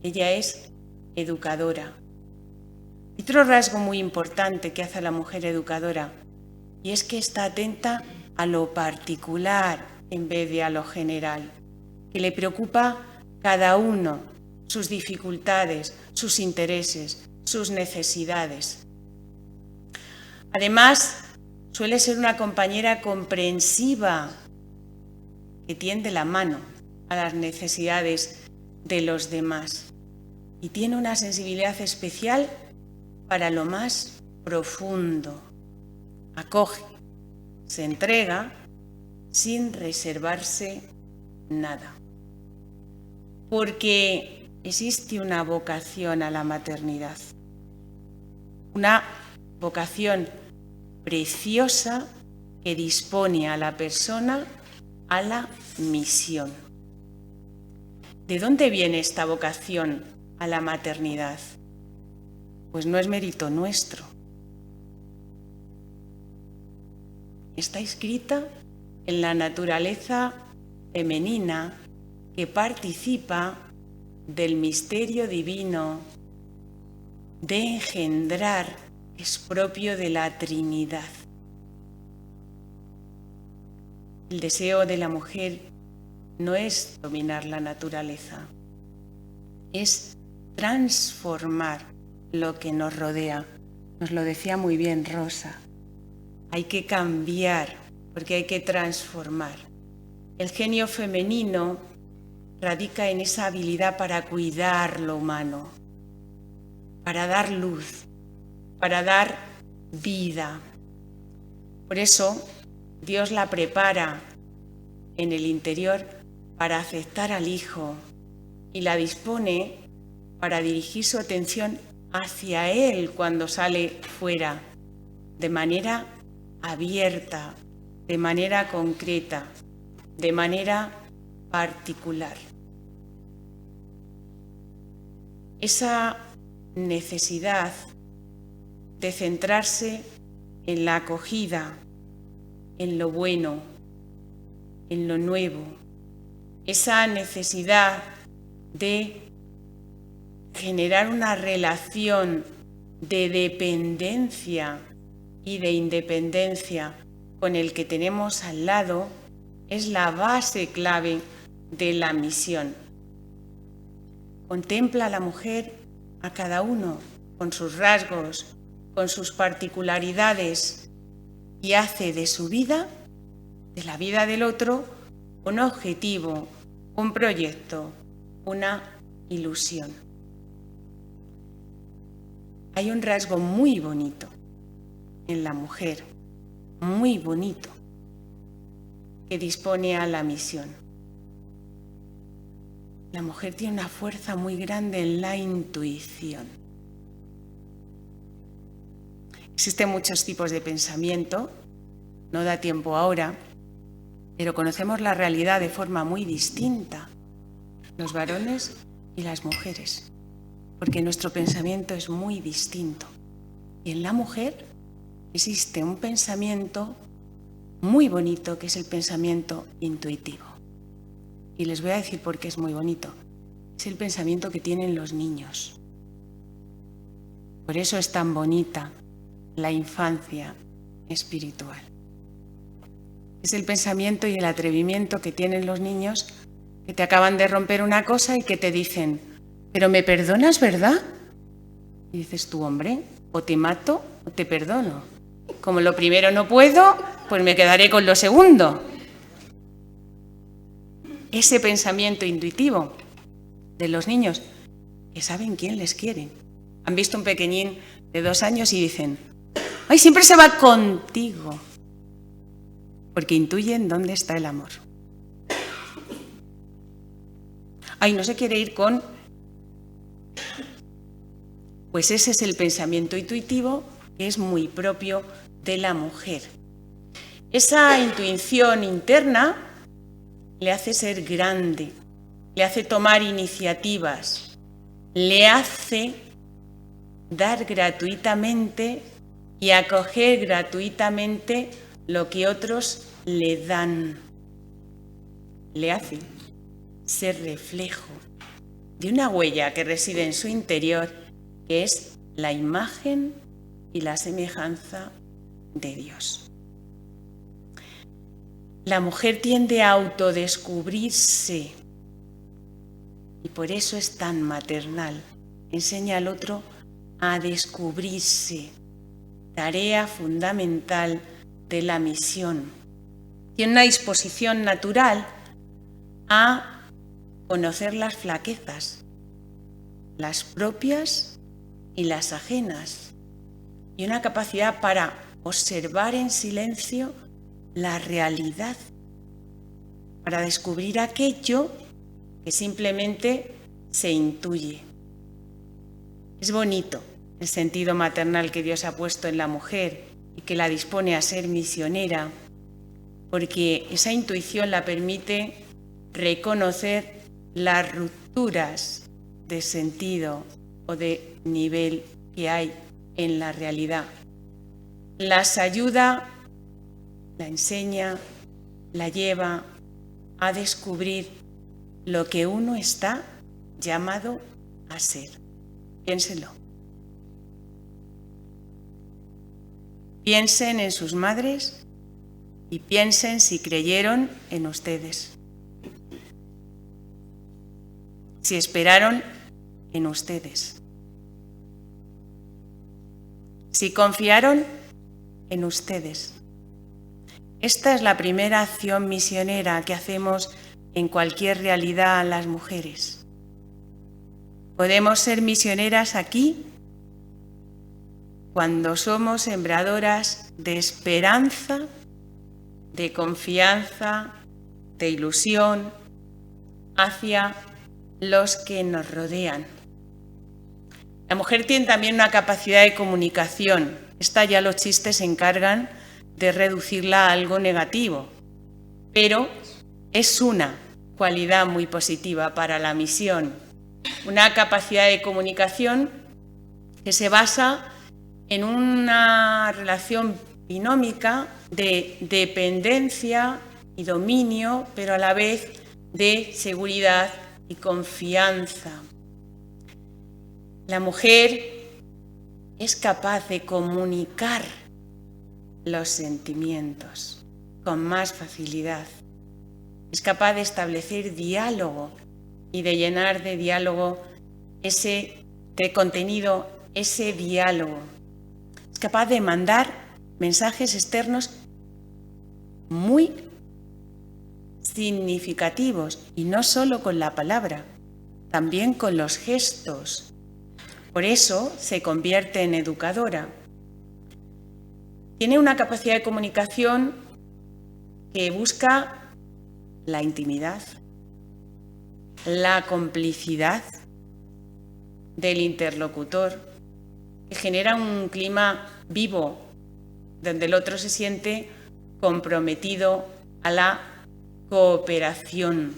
ella es educadora. Y otro rasgo muy importante que hace a la mujer educadora, y es que está atenta a lo particular en vez de a lo general, que le preocupa cada uno, sus dificultades, sus intereses, sus necesidades. Además, suele ser una compañera comprensiva que tiende la mano a las necesidades de los demás y tiene una sensibilidad especial para lo más profundo. Acoge, se entrega sin reservarse nada. Porque existe una vocación a la maternidad, una vocación preciosa que dispone a la persona a la misión. ¿De dónde viene esta vocación a la maternidad? Pues no es mérito nuestro. Está escrita en la naturaleza femenina que participa del misterio divino de engendrar, que es propio de la Trinidad. El deseo de la mujer no es dominar la naturaleza, es transformar lo que nos rodea. Nos lo decía muy bien Rosa. Hay que cambiar porque hay que transformar. El genio femenino radica en esa habilidad para cuidar lo humano, para dar luz, para dar vida. Por eso Dios la prepara en el interior para aceptar al Hijo y la dispone para dirigir su atención hacia Él cuando sale fuera, de manera abierta, de manera concreta, de manera particular. Esa necesidad de centrarse en la acogida, en lo bueno, en lo nuevo. Esa necesidad de generar una relación de dependencia y de independencia con el que tenemos al lado es la base clave de la misión. Contempla a la mujer a cada uno con sus rasgos, con sus particularidades y hace de su vida, de la vida del otro, un objetivo, un proyecto, una ilusión. Hay un rasgo muy bonito en la mujer, muy bonito, que dispone a la misión. La mujer tiene una fuerza muy grande en la intuición. Existen muchos tipos de pensamiento, no da tiempo ahora, pero conocemos la realidad de forma muy distinta, los varones y las mujeres, porque nuestro pensamiento es muy distinto. Y en la mujer existe un pensamiento muy bonito, que es el pensamiento intuitivo. Y les voy a decir por qué es muy bonito. Es el pensamiento que tienen los niños. Por eso es tan bonita la infancia espiritual. Es el pensamiento y el atrevimiento que tienen los niños que te acaban de romper una cosa y que te dicen: ¿pero me perdonas, verdad? Y dices tú: hombre, o te mato o te perdono. Como lo primero no puedo, pues me quedaré con lo segundo. Ese pensamiento intuitivo de los niños, que saben quién les quiere. Han visto un pequeñín de 2 años y dicen: ¡ay, siempre se va contigo! Porque intuyen dónde está el amor. ¡Ay, no se quiere ir con! Pues ese es el pensamiento intuitivo, que es muy propio de la mujer. Esa intuición interna le hace ser grande, le hace tomar iniciativas, le hace dar gratuitamente y acoger gratuitamente lo que otros le dan. Le hace ser reflejo de una huella que reside en su interior, que es la imagen y la semejanza de Dios. La mujer tiende a autodescubrirse y por eso es tan maternal. Enseña al otro a descubrirse, tarea fundamental de la misión. Tiene una disposición natural a conocer las flaquezas, las propias y las ajenas, y una capacidad para observar en silencio la realidad, para descubrir aquello que simplemente se intuye. Es bonito el sentido maternal que Dios ha puesto en la mujer y que la dispone a ser misionera, porque esa intuición la permite reconocer las rupturas de sentido o de nivel que hay en la realidad. Las ayuda, la enseña, la lleva a descubrir lo que uno está llamado a ser. Piénsenlo. Piensen en sus madres y piensen si creyeron en ustedes. Si esperaron en ustedes. Si confiaron en ustedes. Esta es la primera acción misionera que hacemos en cualquier realidad las mujeres. Podemos ser misioneras aquí cuando somos sembradoras de esperanza, de confianza, de ilusión hacia los que nos rodean. La mujer tiene también una capacidad de comunicación. Esta ya los chistes se encargan de reducirla a algo negativo, pero es una cualidad muy positiva para la misión. Una capacidad de comunicación que se basa en una relación binómica de dependencia y dominio, pero a la vez de seguridad y confianza. La mujer es capaz de comunicar los sentimientos con más facilidad. Es capaz de establecer diálogo y de llenar de diálogo de contenido ese diálogo. Es capaz de mandar mensajes externos muy significativos, y no solo con la palabra, también con los gestos. Por eso se convierte en educadora. Tiene una capacidad de comunicación que busca la intimidad, la complicidad del interlocutor, que genera un clima vivo, donde el otro se siente comprometido a la cooperación.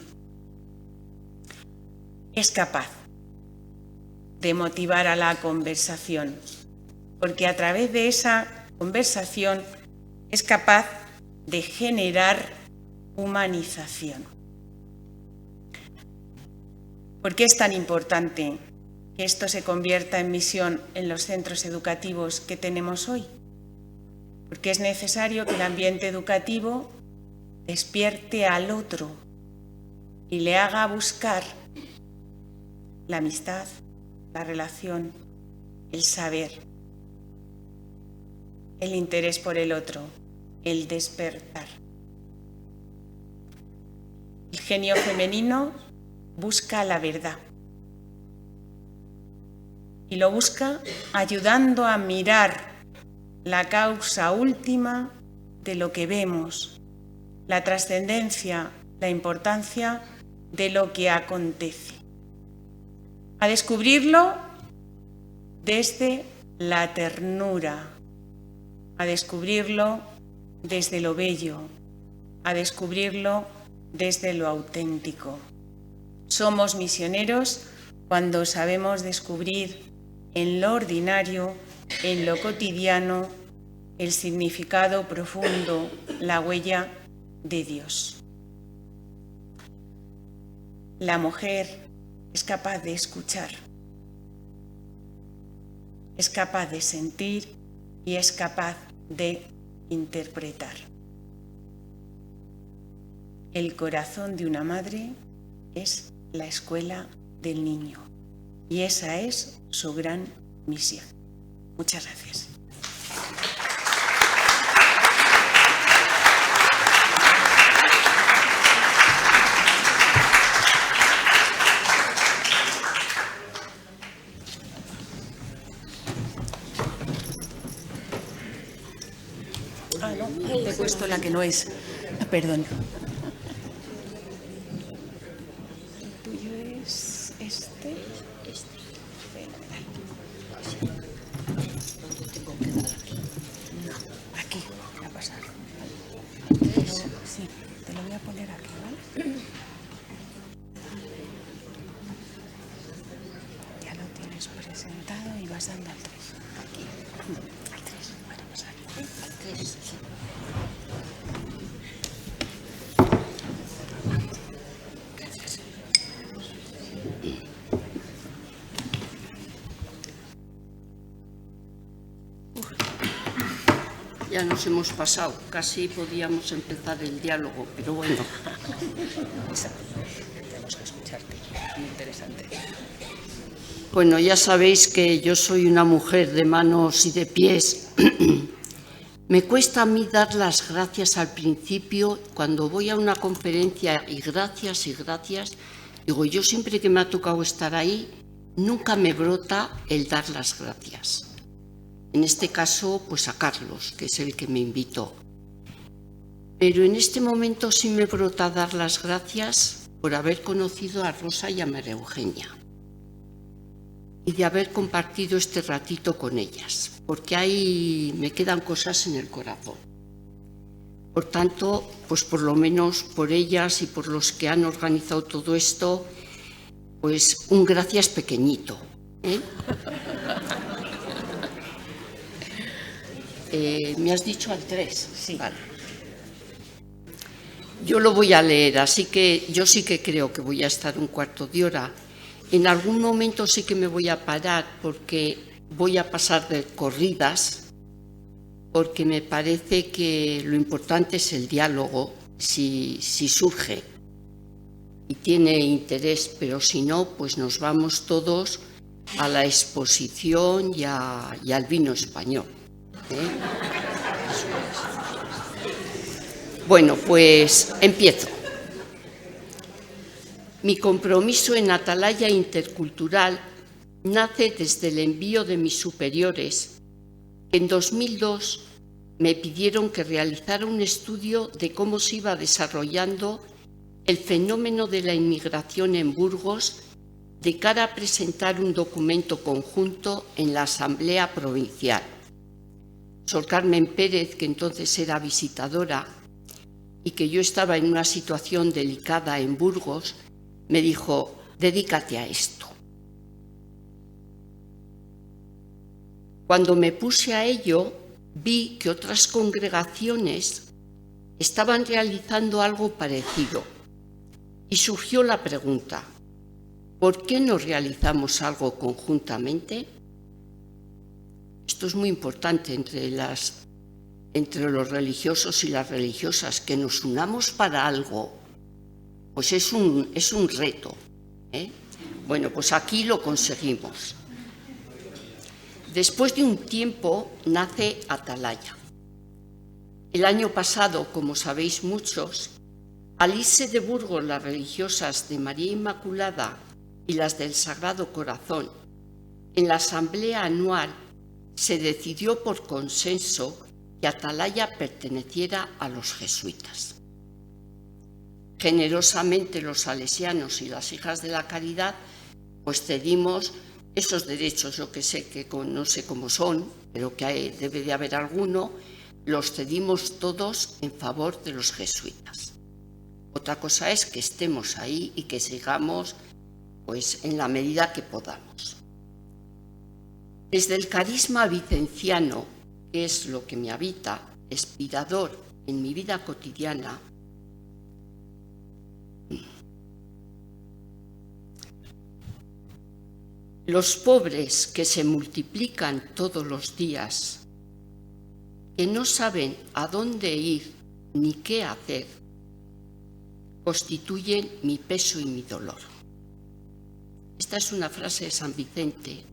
Es capaz de motivar a la conversación, porque a través de esa conversación es capaz de generar humanización. ¿Por qué es tan importante que esto se convierta en misión en los centros educativos que tenemos hoy? Porque es necesario que el ambiente educativo despierte al otro y le haga buscar la amistad, la relación, el saber, el interés por el otro, el despertar. El genio femenino busca la verdad y lo busca ayudando a mirar la causa última de lo que vemos, la trascendencia, la importancia de lo que acontece. A descubrirlo desde la ternura, a descubrirlo desde lo bello, a descubrirlo desde lo auténtico. Somos misioneros cuando sabemos descubrir en lo ordinario, en lo cotidiano, el significado profundo, la huella de Dios. La mujer es capaz de escuchar, es capaz de sentir y es capaz de interpretar. El corazón de una madre es la escuela del niño y esa es su gran misión. Muchas gracias. Te he puesto la que no es. Perdón. ¿El tuyo es este? Fenomenal. ¿Dónde tengo que dar aquí? No, aquí, voy a pasar. Sí, te lo voy a poner aquí, ¿vale? Ya lo tienes presentado y vas dando al 3. Aquí. Al 3. Bueno, pues aquí. Al 3. Ya nos hemos pasado, casi podíamos empezar el diálogo, pero bueno. Tenemos que escucharte, muy interesante. Bueno, ya sabéis que yo soy una mujer de manos y de pies. Me cuesta a mí dar las gracias al principio, cuando voy a una conferencia y gracias, digo, yo siempre que me ha tocado estar ahí, nunca me brota el dar las gracias. En este caso, pues a Carlos, que es el que me invitó. Pero en este momento sí me brota dar las gracias por haber conocido a Rosa y a María Eugenia y de haber compartido este ratito con ellas, porque ahí me quedan cosas en el corazón. Por tanto, pues por lo menos por ellas y por los que han organizado todo esto, pues un gracias pequeñito, ¿eh? ¿Me has dicho al 3? Sí. Vale. Yo lo voy a leer, así que yo sí que creo que voy a estar un cuarto de hora. En algún momento sí que me voy a parar porque voy a pasar de corridas, porque me parece que lo importante es el diálogo, si surge y tiene interés, pero si no, pues nos vamos todos a la exposición y al vino español. Bueno, pues empiezo. Mi compromiso en Atalaya Intercultural nace desde el envío de mis superiores, que en 2002 me pidieron que realizara un estudio de cómo se iba desarrollando el fenómeno de la inmigración en Burgos de cara a presentar un documento conjunto en la Asamblea Provincial. Sor Carmen Pérez, que entonces era visitadora y que yo estaba en una situación delicada en Burgos, me dijo: dedícate a esto. Cuando me puse a ello, vi que otras congregaciones estaban realizando algo parecido y surgió la pregunta: ¿por qué no realizamos algo conjuntamente? Esto es muy importante entre los religiosos y las religiosas, que nos unamos para algo, pues es un reto, ¿eh? Bueno, pues aquí lo conseguimos. Después de un tiempo nace Atalaya. El año pasado, como sabéis muchos, al irse de Burgos las religiosas de María Inmaculada y las del Sagrado Corazón, en la asamblea anual se decidió por consenso que Atalaya perteneciera a los jesuitas. Generosamente los salesianos y las hijas de la caridad pues cedimos esos derechos, yo que sé, que no sé cómo son, pero que debe de haber alguno, los cedimos todos en favor de los jesuitas. Otra cosa es que estemos ahí y que sigamos pues en la medida que podamos. Desde el carisma vicenciano, que es lo que me habita, inspirador en mi vida cotidiana, los pobres que se multiplican todos los días, que no saben a dónde ir ni qué hacer, constituyen mi peso y mi dolor. Esta es una frase de San Vicente,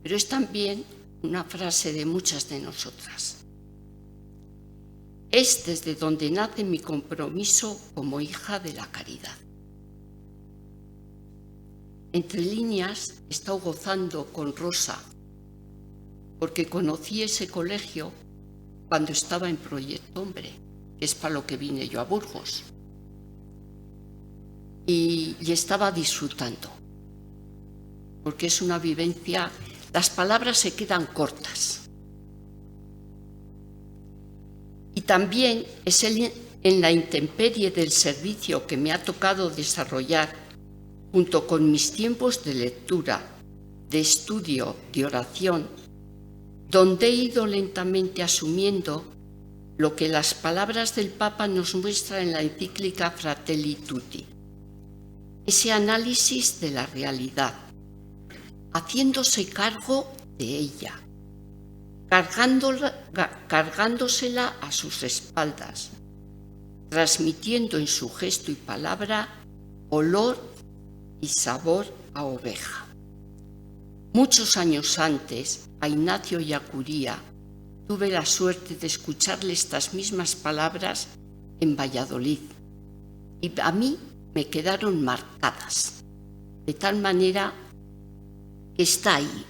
pero es también una frase de muchas de nosotras. Es desde donde nace mi compromiso como hija de la caridad. Entre líneas he estado gozando con Rosa, porque conocí ese colegio cuando estaba en Proyecto Hombre, que es para lo que vine yo a Burgos. Y estaba disfrutando, porque es una vivencia, las palabras se quedan cortas. Y también es en la intemperie del servicio que me ha tocado desarrollar, junto con mis tiempos de lectura, de estudio, de oración, donde he ido lentamente asumiendo lo que las palabras del Papa nos muestran en la encíclica Fratelli Tutti, ese análisis de la realidad, haciéndose cargo de ella, cargándosela a sus espaldas, transmitiendo en su gesto y palabra olor y sabor a oveja. Muchos años antes, a Ignacio y a Curía, tuve la suerte de escucharle estas mismas palabras en Valladolid y a mí me quedaron marcadas, de tal manera que está ahí.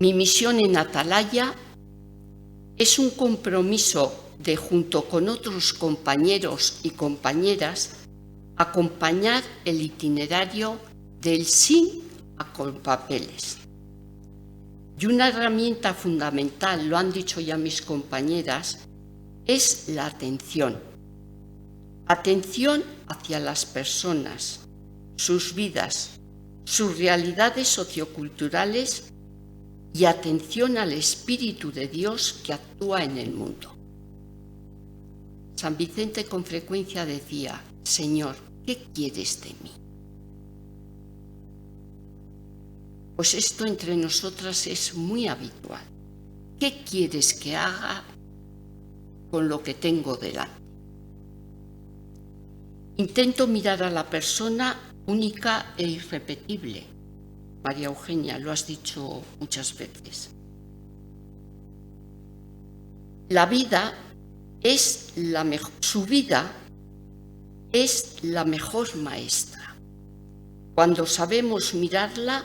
Mi misión en Atalaya es un compromiso de, junto con otros compañeros y compañeras, acompañar el itinerario del sí a con papeles. Y una herramienta fundamental, lo han dicho ya mis compañeras, es la atención. Atención hacia las personas, sus vidas, sus realidades socioculturales y atención al Espíritu de Dios que actúa en el mundo. San Vicente con frecuencia decía: Señor, ¿qué quieres de mí? Pues esto entre nosotras es muy habitual. ¿Qué quieres que haga con lo que tengo delante? Intento mirar a la persona única e irrepetible. María Eugenia, lo has dicho muchas veces. La vida es su vida es la mejor maestra, cuando sabemos mirarla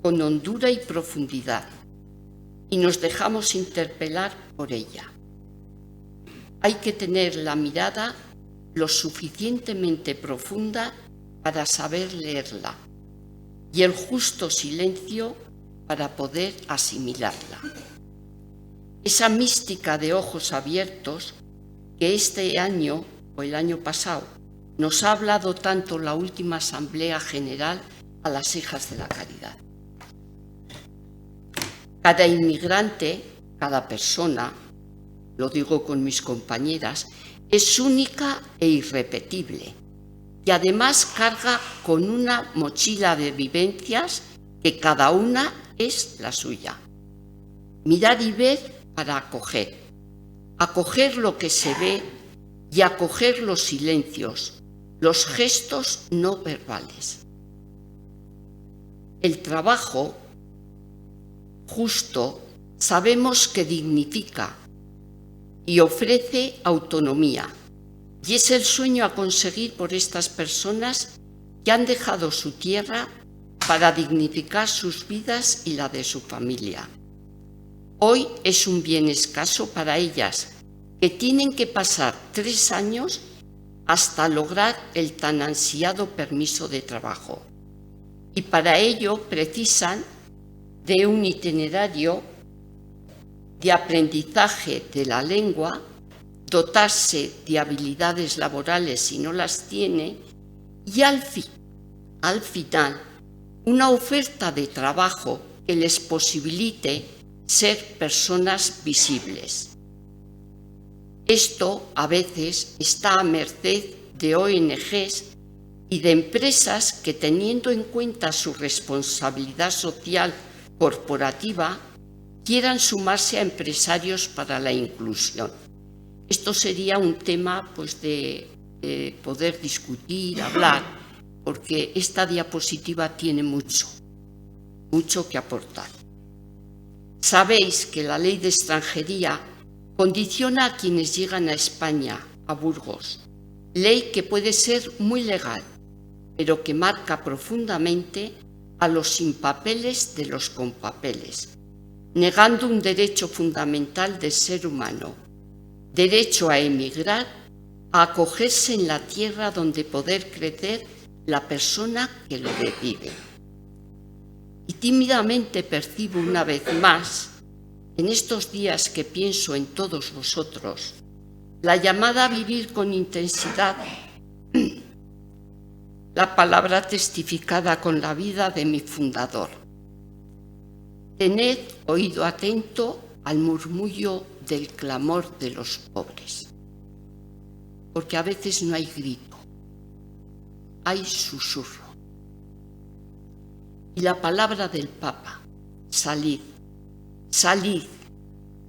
con hondura y profundidad y nos dejamos interpelar por ella. Hay que tener la mirada lo suficientemente profunda para saber leerla y el justo silencio para poder asimilarla. Esa mística de ojos abiertos que este año o el año pasado nos ha hablado tanto la última Asamblea General a las Hijas de la Caridad. Cada inmigrante, cada persona, lo digo con mis compañeras, es única e irrepetible y además carga con una mochila de vivencias que cada una es la suya. Mirar y ver para acoger lo que se ve y acoger los silencios, los gestos no verbales. El trabajo justo sabemos que dignifica y ofrece autonomía, y es el sueño a conseguir por estas personas que han dejado su tierra para dignificar sus vidas y la de su familia. Hoy es un bien escaso para ellas, que tienen que pasar 3 años hasta lograr el tan ansiado permiso de trabajo. Y para ello precisan de un itinerario de aprendizaje de la lengua, dotarse de habilidades laborales si no las tiene, y al final una oferta de trabajo que les posibilite ser personas visibles. Esto a veces está a merced de ONGs y de empresas que, teniendo en cuenta su responsabilidad social corporativa, quieran sumarse a empresarios para la inclusión. Esto sería un tema de poder discutir, hablar, porque esta diapositiva tiene mucho que aportar. Sabéis que la ley de extranjería condiciona a quienes llegan a España, a Burgos, ley que puede ser muy legal, pero que marca profundamente a los sin papeles de los con papeles, negando un derecho fundamental del ser humano, derecho a emigrar, a acogerse en la tierra donde poder crecer la persona que lo decide. Y tímidamente percibo una vez más, en estos días que pienso en todos vosotros, la llamada a vivir con intensidad la palabra testificada con la vida de mi fundador. Tened oído atento al murmullo del clamor de los pobres, porque a veces no hay grito, hay susurro. Y la palabra del Papa: salid, salid,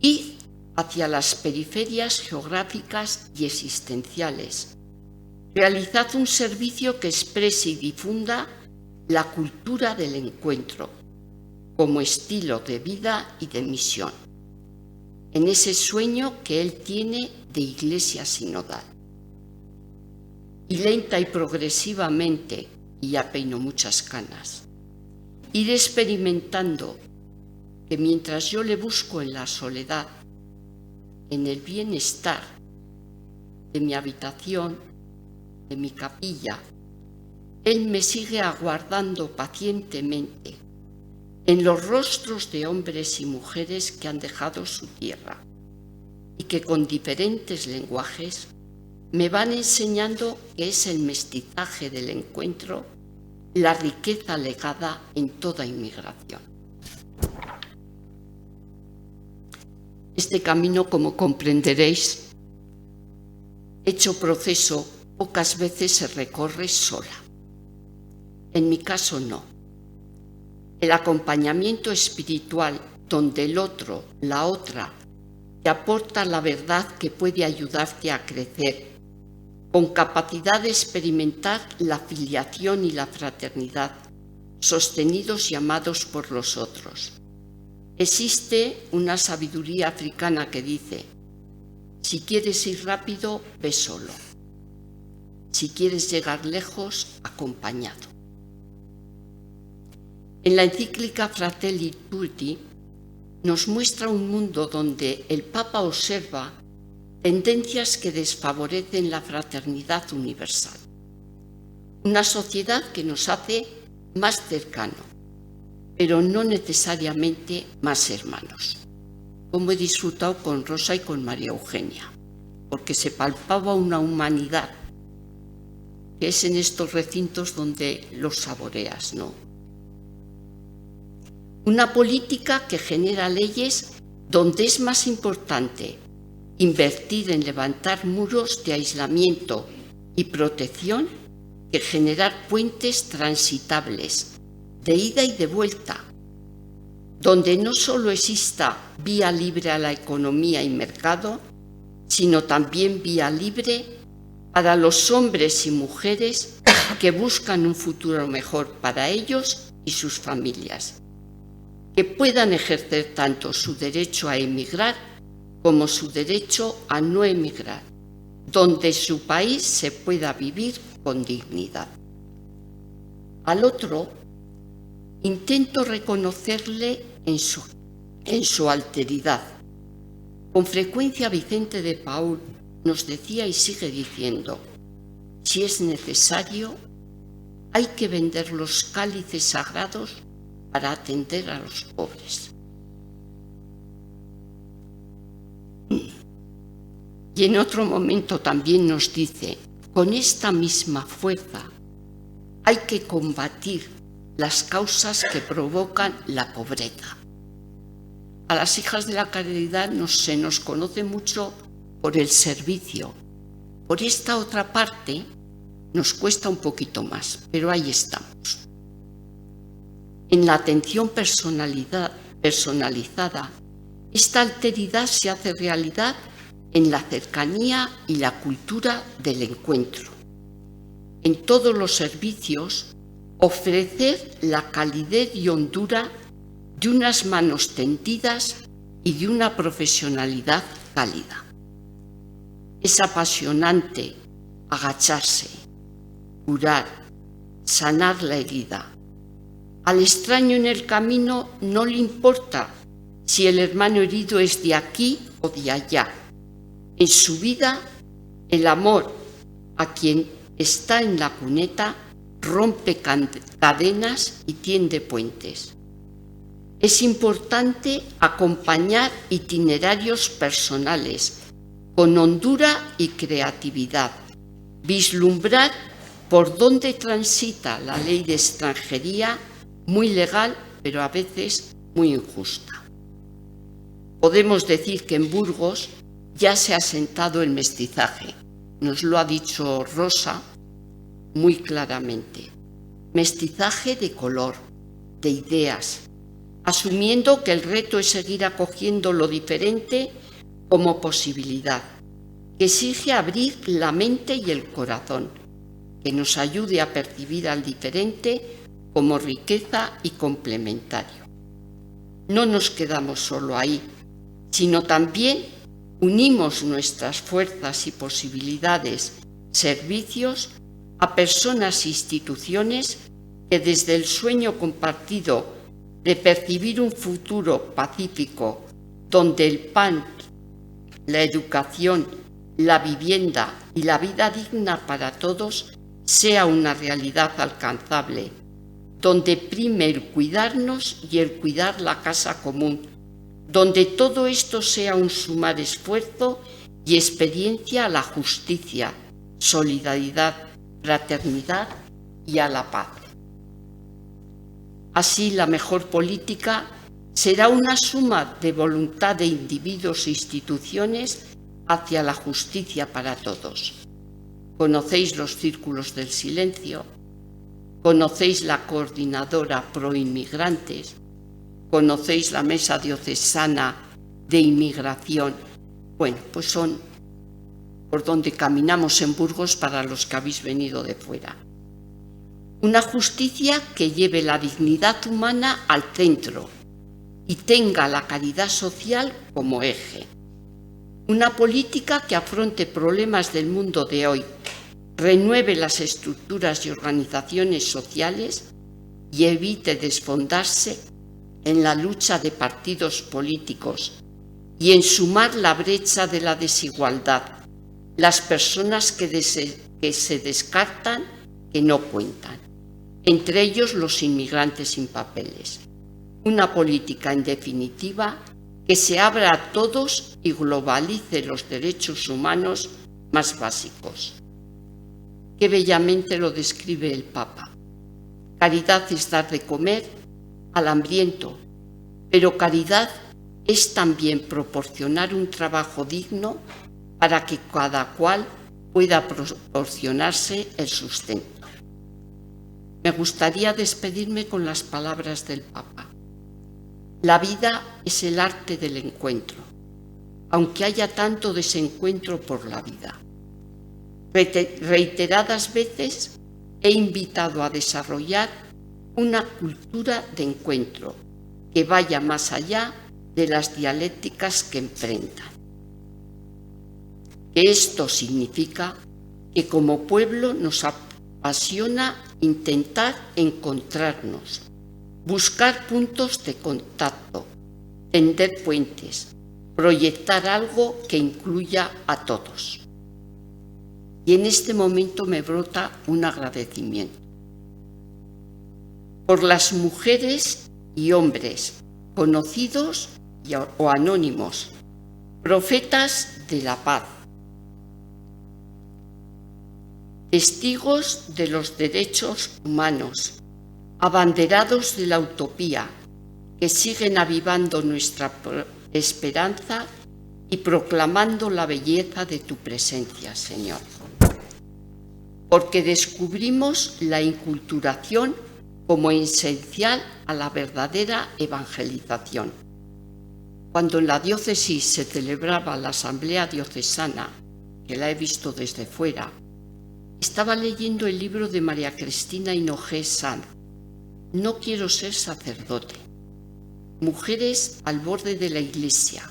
id hacia las periferias geográficas y existenciales. Realizad un servicio que exprese y difunda la cultura del encuentro como estilo de vida y de misión, en ese sueño que él tiene de iglesia sinodal. Y lenta y progresivamente, y ya peino muchas canas, ir experimentando que mientras yo le busco en la soledad, en el bienestar de mi habitación, de mi capilla, él me sigue aguardando pacientemente en los rostros de hombres y mujeres que han dejado su tierra y que con diferentes lenguajes me van enseñando que es el mestizaje del encuentro la riqueza legada en toda inmigración. Este camino, como comprenderéis, hecho proceso, pocas veces se recorre sola. En mi caso no. El acompañamiento espiritual, donde el otro, la otra, te aporta la verdad que puede ayudarte a crecer, con capacidad de experimentar la filiación y la fraternidad, sostenidos y amados por los otros. Existe una sabiduría africana que dice: si quieres ir rápido, ve solo. Si quieres llegar lejos, acompañado. En la encíclica Fratelli Tutti nos muestra un mundo donde el Papa observa tendencias que desfavorecen la fraternidad universal. Una sociedad que nos hace más cercanos, pero no necesariamente más hermanos, como he disfrutado con Rosa y con María Eugenia, porque se palpaba una humanidad que es en estos recintos donde los saboreas, ¿no? Una política que genera leyes donde es más importante invertir en levantar muros de aislamiento y protección que generar puentes transitables de ida y de vuelta, donde no solo exista vía libre a la economía y mercado, sino también vía libre para los hombres y mujeres que buscan un futuro mejor para ellos y sus familias, que puedan ejercer tanto su derecho a emigrar como su derecho a no emigrar, donde su país se pueda vivir con dignidad. Al otro, intento reconocerle en su alteridad. Con frecuencia Vicente de Paúl nos decía y sigue diciendo: si es necesario, hay que vender los cálices sagrados para atender a los pobres. Y en otro momento también nos dice: con esta misma fuerza hay que combatir las causas que provocan la pobreza. A las hijas de la caridad se nos conoce mucho por el servicio. Por esta otra parte nos cuesta un poquito más, pero ahí estamos. En la atención personalizada, esta alteridad se hace realidad en la cercanía y la cultura del encuentro. En todos los servicios, ofrecer la calidez y hondura de unas manos tendidas y de una profesionalidad cálida. Es apasionante agacharse, curar, sanar la herida. Al extraño en el camino no le importa si el hermano herido es de aquí o de allá. En su vida, el amor a quien está en la cuneta rompe cadenas y tiende puentes. Es importante acompañar itinerarios personales con hondura y creatividad, vislumbrar por dónde transita la ley de extranjería, muy legal, pero a veces muy injusta. Podemos decir que en Burgos ya se ha asentado el mestizaje. Nos lo ha dicho Rosa muy claramente. Mestizaje de color, de ideas, asumiendo que el reto es seguir acogiendo lo diferente como posibilidad, que exige abrir la mente y el corazón, que nos ayude a percibir al diferente como riqueza y complementario. No nos quedamos solo ahí, sino también unimos nuestras fuerzas y posibilidades, servicios, a personas e instituciones que desde el sueño compartido de percibir un futuro pacífico donde el pan, la educación, la vivienda y la vida digna para todos sea una realidad alcanzable, donde prime el cuidarnos y el cuidar la casa común, donde todo esto sea un sumar esfuerzo y experiencia a la justicia, solidaridad, fraternidad y a la paz. Así, la mejor política Será una suma de voluntad de individuos e instituciones hacia la justicia para todos. Conocéis los círculos del silencio, conocéis la coordinadora pro inmigrantes, conocéis la mesa diocesana de inmigración. Bueno, pues son por donde caminamos en Burgos para los que habéis venido de fuera. Una justicia que lleve la dignidad humana al centro y tenga la caridad social como eje. Una política que afronte problemas del mundo de hoy, renueve las estructuras y organizaciones sociales y evite desfondarse en la lucha de partidos políticos y en sumar la brecha de la desigualdad, las personas que se descartan, que no cuentan, entre ellos los inmigrantes sin papeles. Una política, en definitiva, que se abra a todos y globalice los derechos humanos más básicos. Qué bellamente lo describe el Papa. Caridad es dar de comer al hambriento, pero caridad es también proporcionar un trabajo digno para que cada cual pueda proporcionarse el sustento. Me gustaría despedirme con las palabras del Papa. La vida es el arte del encuentro, aunque haya tanto desencuentro por la vida. Reiteradas veces he invitado a desarrollar una cultura de encuentro que vaya más allá de las dialécticas que enfrentan. Que esto significa que como pueblo nos apasiona intentar encontrarnos, buscar puntos de contacto, tender puentes, proyectar algo que incluya a todos. Y en este momento me brota un agradecimiento por las mujeres y hombres, conocidos o anónimos, profetas de la paz, testigos de los derechos humanos, abanderados de la utopía, que siguen avivando nuestra esperanza y proclamando la belleza de tu presencia, Señor. Porque descubrimos la inculturación como esencial a la verdadera evangelización. Cuando en la diócesis se celebraba la asamblea diocesana, que la he visto desde fuera, estaba leyendo el libro de María Cristina Hinojé Sanz, No quiero ser sacerdote, Mujeres al borde de la Iglesia,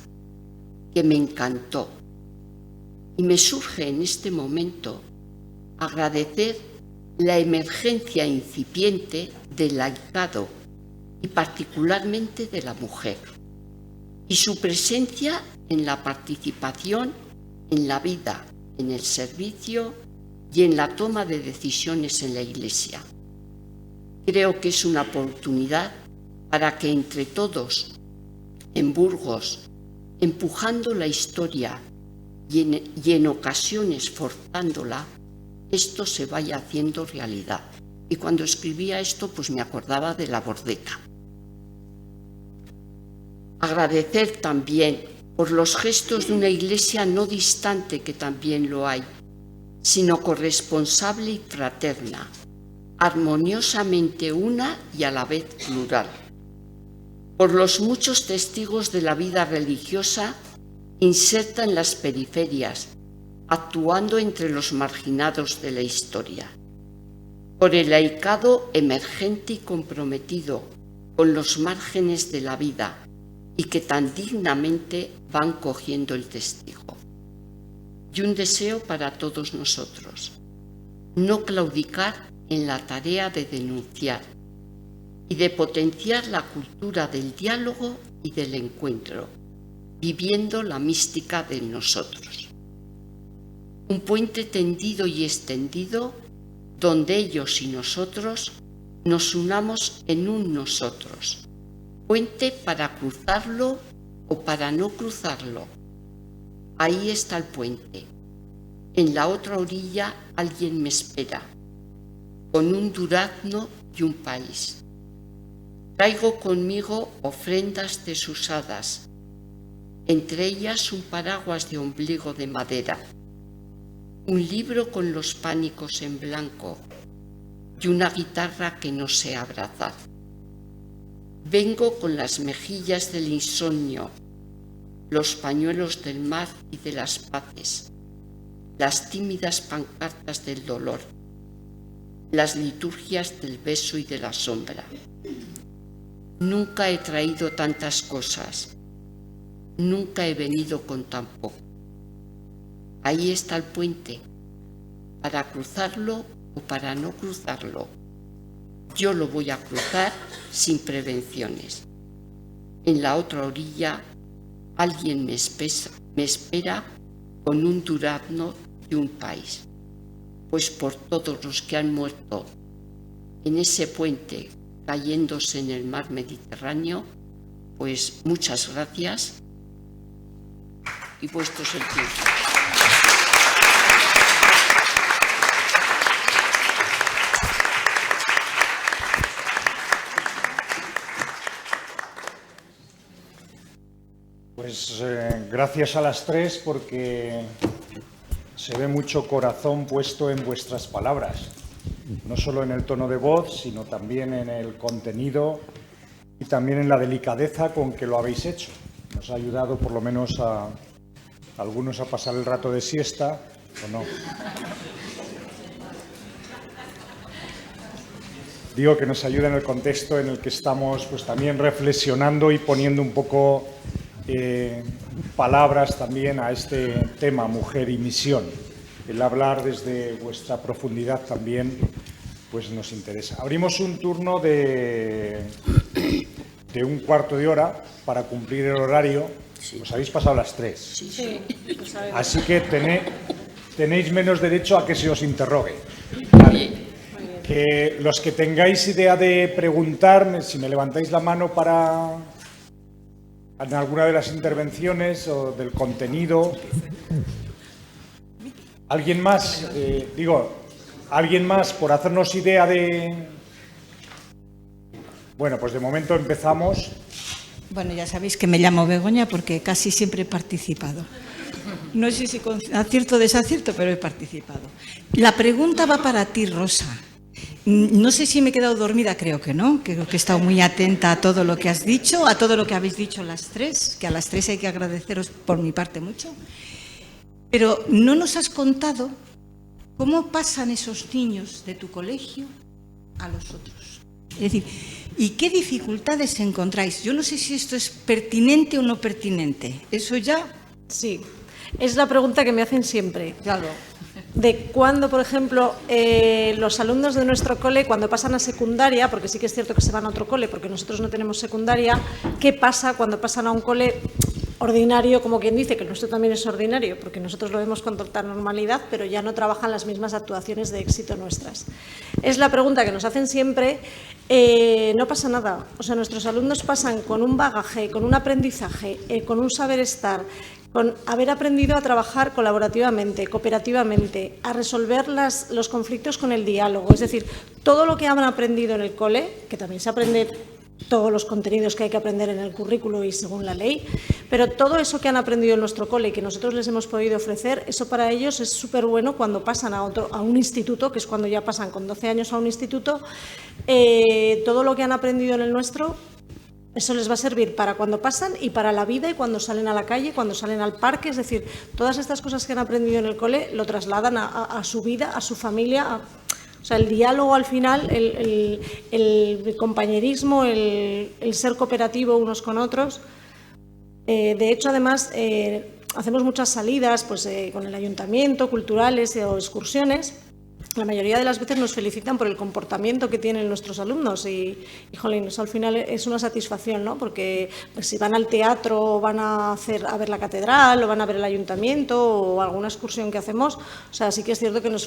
que me encantó. Y me surge en este momento agradecer la emergencia incipiente del laicado y particularmente de la mujer, y su presencia en la participación en la vida, en el servicio y en la toma de decisiones en la Iglesia. Creo que es una oportunidad para que entre todos, en Burgos, empujando la historia y en ocasiones forzándola, esto se vaya haciendo realidad. Y cuando escribía esto, pues me acordaba de la Bordeta. Agradecer también por los gestos de una Iglesia no distante, que también lo hay, sino corresponsable y fraterna, armoniosamente una y a la vez plural. Por los muchos testigos de la vida religiosa inserta en las periferias, actuando entre los marginados de la historia. Por el laicado emergente y comprometido con los márgenes de la vida y que tan dignamente van cogiendo el testigo. Y un deseo para todos nosotros: no claudicar en la tarea de denunciar y de potenciar la cultura del diálogo y del encuentro, viviendo la mística de nosotros. Un puente tendido y extendido donde ellos y nosotros nos unamos en un nosotros. Puente para cruzarlo o para no cruzarlo. Ahí está el puente. En la otra orilla alguien me espera, con un durazno y un país. Traigo conmigo ofrendas desusadas, entre ellas un paraguas de ombligo de madera, un libro con los pánicos en blanco y una guitarra que no sé abrazar. Vengo con las mejillas del insomnio, los pañuelos del mar y de las paces, las tímidas pancartas del dolor, las liturgias del beso y de la sombra. Nunca he traído tantas cosas, nunca he venido con tan poco. Ahí está el puente, para cruzarlo o para no cruzarlo. Yo lo voy a cruzar sin prevenciones. En la otra orilla alguien me espera con un durazno y un país. Pues por todos los que han muerto en ese puente cayéndose en el mar Mediterráneo, pues muchas gracias y puestos el tiempo. Pues gracias a las tres, porque se ve mucho corazón puesto en vuestras palabras, no solo en el tono de voz, sino también en el contenido y también en la delicadeza con que lo habéis hecho. Nos ha ayudado por lo menos a algunos a pasar el rato de siesta, ¿o no? Digo que nos ayuda en el contexto en el que estamos, pues también reflexionando y poniendo un poco palabras también a este tema, mujer y misión. El hablar desde vuestra profundidad también pues nos interesa. Abrimos un turno de un cuarto de hora para cumplir el horario. Sí. Os habéis pasado las 3. Sí. Así que tenéis menos derecho a que se os interrogue. Vale. Que los que tengáis idea de preguntar, si me levantáis la mano para en alguna de las intervenciones o del contenido. ¿Alguien más? ¿Alguien más por hacernos idea de...? Bueno, pues de momento empezamos. Bueno, ya sabéis que me llamo Begoña porque casi siempre he participado. No sé si con acierto o desacierto, pero he participado. La pregunta va para ti, Rosa. No sé si me he quedado dormida, creo que no. Creo que he estado muy atenta a todo lo que has dicho, a todo lo que habéis dicho las tres, que a las tres hay que agradeceros por mi parte mucho. Pero no nos has contado cómo pasan esos niños de tu colegio a los otros. Es decir, ¿y qué dificultades encontráis? Yo no sé si esto es pertinente o no pertinente. Eso ya... Sí, es la pregunta que me hacen siempre. Claro. De cuándo, por ejemplo, los alumnos de nuestro cole, cuando pasan a secundaria, porque sí que es cierto que se van a otro cole, porque nosotros no tenemos secundaria, ¿qué pasa cuando pasan a un cole ordinario, como quien dice, que el nuestro también es ordinario, porque nosotros lo vemos con total normalidad, pero ya no trabajan las mismas actuaciones de éxito nuestras? Es la pregunta que nos hacen siempre. No pasa nada. O sea, nuestros alumnos pasan con un bagaje, con un aprendizaje, con un saber estar, con haber aprendido a trabajar colaborativamente, cooperativamente, a resolver los conflictos con el diálogo. Es decir, todo lo que han aprendido en el cole, que también se aprende todos los contenidos que hay que aprender en el currículo y según la ley, pero todo eso que han aprendido en nuestro cole y que nosotros les hemos podido ofrecer, eso para ellos es súper bueno cuando pasan a un instituto, que es cuando ya pasan con 12 años a un instituto. Todo lo que han aprendido en el nuestro, eso les va a servir para cuando pasan y para la vida y cuando salen a la calle, cuando salen al parque. Es decir, todas estas cosas que han aprendido en el cole lo trasladan a su vida, a su familia. O sea, el diálogo al final, el compañerismo, el ser cooperativo unos con otros. De hecho, además, hacemos muchas salidas pues, con el ayuntamiento, culturales o excursiones. La mayoría de las veces nos felicitan por el comportamiento que tienen nuestros alumnos y jolín, eso al final es una satisfacción, ¿no? Porque pues, si van al teatro o van a ver la catedral o van a ver el ayuntamiento o alguna excursión que hacemos, o sea, sí que es cierto que nos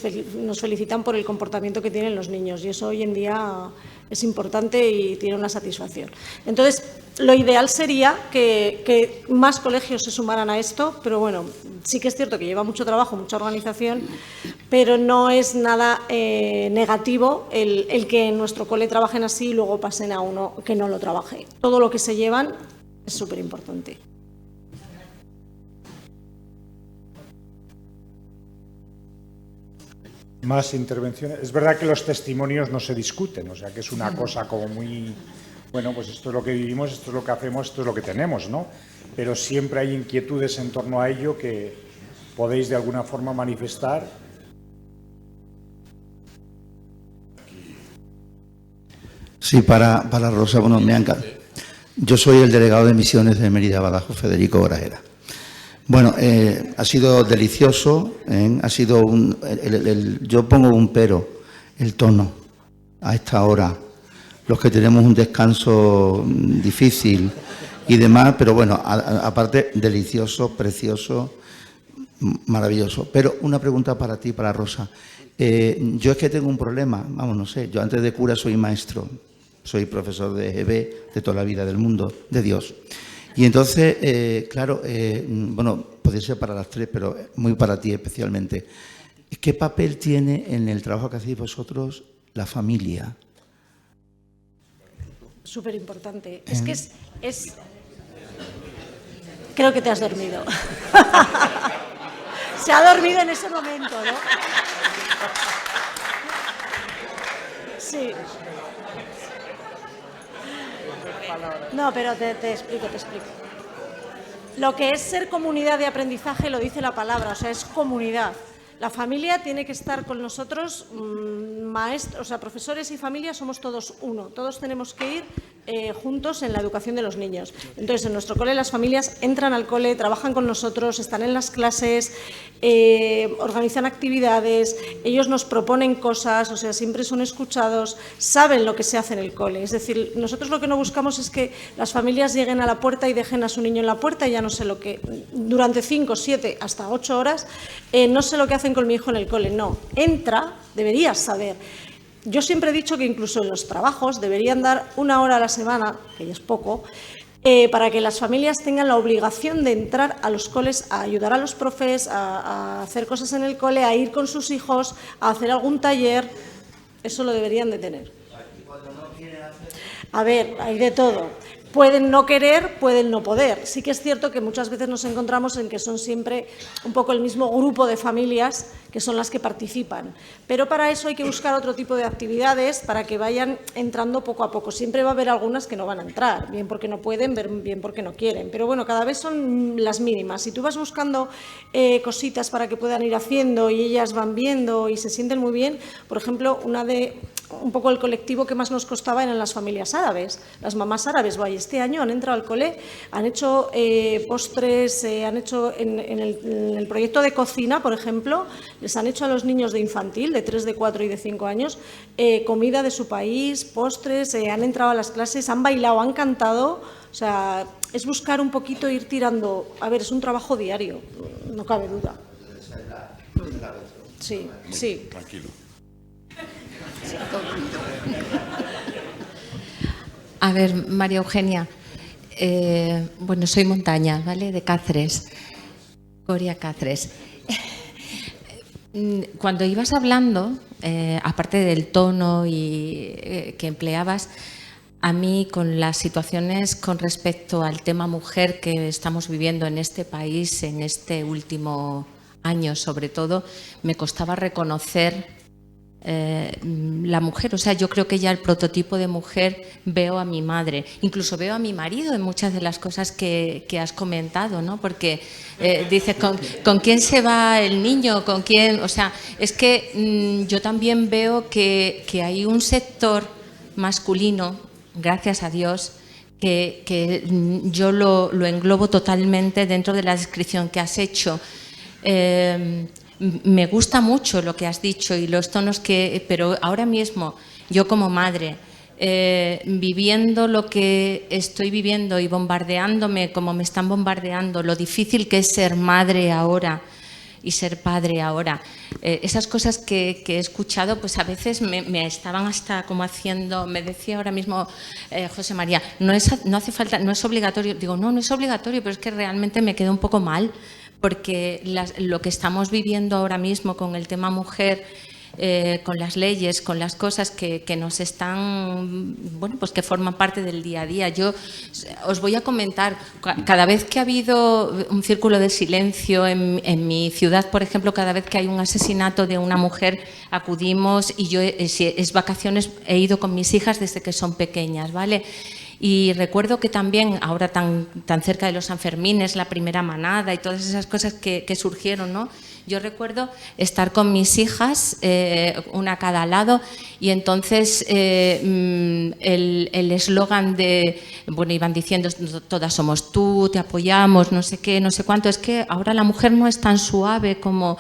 felicitan por el comportamiento que tienen los niños y eso hoy en día es importante y tiene una satisfacción. Entonces, lo ideal sería que más colegios se sumaran a esto, pero bueno, sí que es cierto que lleva mucho trabajo, mucha organización, pero no es nada negativo el que en nuestro cole trabajen así y luego pasen a uno que no lo trabaje. Todo lo que se llevan es súper importante. Más intervenciones. Es verdad que los testimonios no se discuten, o sea que es una cosa como muy, bueno, pues esto es lo que vivimos, esto es lo que hacemos, esto es lo que tenemos, ¿no? Pero siempre hay inquietudes en torno a ello que podéis de alguna forma manifestar. Sí, para Rosa, bueno, me encanta. Yo soy el delegado de misiones de Mérida Badajoz, Federico Grajera. Bueno, ha sido delicioso, ha sido yo pongo un pero, el tono, a esta hora, los que tenemos un descanso difícil y demás, pero bueno, aparte, delicioso, precioso, maravilloso. Pero una pregunta para ti, para Rosa. Yo es que tengo un problema, vamos, no sé, yo antes de cura soy maestro, soy profesor de EGB de toda la vida del mundo, de Dios. Y entonces, claro, bueno, podría ser para las tres, pero muy para ti especialmente. ¿Qué papel tiene en el trabajo que hacéis vosotros la familia? Súper importante. Es que es... Creo que te has dormido. Se ha dormido en ese momento, ¿no? Sí. No, pero te explico. Lo que es ser comunidad de aprendizaje lo dice la palabra, o sea, es comunidad. La familia tiene que estar con nosotros, maestros, o sea, profesores y familia somos todos uno, todos tenemos que ir juntos en la educación de los niños. Entonces, en nuestro cole las familias entran al cole, trabajan con nosotros, están en las clases, organizan actividades, ellos nos proponen cosas, o sea, siempre son escuchados, saben lo que se hace en el cole. Es decir, nosotros lo que no buscamos es que las familias lleguen a la puerta y dejen a su niño en la puerta y ya no sé lo que, durante 5, 7, hasta 8 horas, no sé lo que hacen con mi hijo en el cole. No, entra, deberías saber. Yo siempre he dicho que incluso en los trabajos deberían dar 1 hora a la semana, que ya es poco, para que las familias tengan la obligación de entrar a los coles, a ayudar a los profes, a hacer cosas en el cole, a ir con sus hijos, a hacer algún taller. Eso lo deberían de tener. A ver, hay de todo. Pueden no querer, pueden no poder. Sí que es cierto que muchas veces nos encontramos en que son siempre un poco el mismo grupo de familias que son las que participan. Pero para eso hay que buscar otro tipo de actividades para que vayan entrando poco a poco. Siempre va a haber algunas que no van a entrar, bien porque no pueden, bien porque no quieren. Pero bueno, cada vez son las mínimas. Si tú vas buscando cositas para que puedan ir haciendo y ellas van viendo y se sienten muy bien, por ejemplo, un poco el colectivo que más nos costaba eran las familias árabes. Las mamás árabes, este año han entrado al cole, han hecho postres, han hecho en el proyecto de cocina, por ejemplo, les han hecho a los niños de infantil, de 3, de 4 y de 5 años, comida de su país, postres, han entrado a las clases, han bailado, han cantado. O sea, es buscar un poquito, ir tirando. A ver, es un trabajo diario, no cabe duda. Sí, sí. Tranquilo. A ver, María Eugenia, bueno, soy Montaña, ¿vale? De Cáceres, Coria Cáceres. Cuando ibas hablando, aparte del tono que empleabas, a mí con las situaciones con respecto al tema mujer que estamos viviendo en este país, en este último año sobre todo, me costaba reconocer la mujer. O sea, yo creo que ya el prototipo de mujer veo a mi madre, incluso veo a mi marido en muchas de las cosas que has comentado, ¿no? Porque dices, ¿con quién se va el niño? ¿Con quién? O sea, es que yo también veo que hay un sector masculino, gracias a Dios, que yo lo englobo totalmente dentro de la descripción que has hecho. Me gusta mucho lo que has dicho y los tonos pero ahora mismo yo como madre, viviendo lo que estoy viviendo y bombardeándome como me están bombardeando, lo difícil que es ser madre ahora y ser padre ahora. Esas cosas que he escuchado, pues a veces me estaban hasta como haciendo, me decía ahora mismo José María, no hace falta, no es obligatorio. Digo, no es obligatorio, pero es que realmente me quedé un poco mal, porque lo que estamos viviendo ahora mismo con el tema mujer, con las leyes, con las cosas que nos están, bueno, pues que forman parte del día a día. Yo os voy a comentar, cada vez que ha habido un círculo de silencio en mi ciudad, por ejemplo, cada vez que hay un asesinato de una mujer, acudimos, y yo, si es vacaciones, he ido con mis hijas desde que son pequeñas, ¿vale? Y recuerdo que también, ahora tan cerca de los Sanfermines, la primera manada y todas esas cosas que surgieron, ¿no? Yo recuerdo estar con mis hijas, una a cada lado, y entonces el eslogan de, bueno, iban diciendo, todas somos tú, te apoyamos, no sé qué, no sé cuánto. Es que ahora la mujer no es tan suave como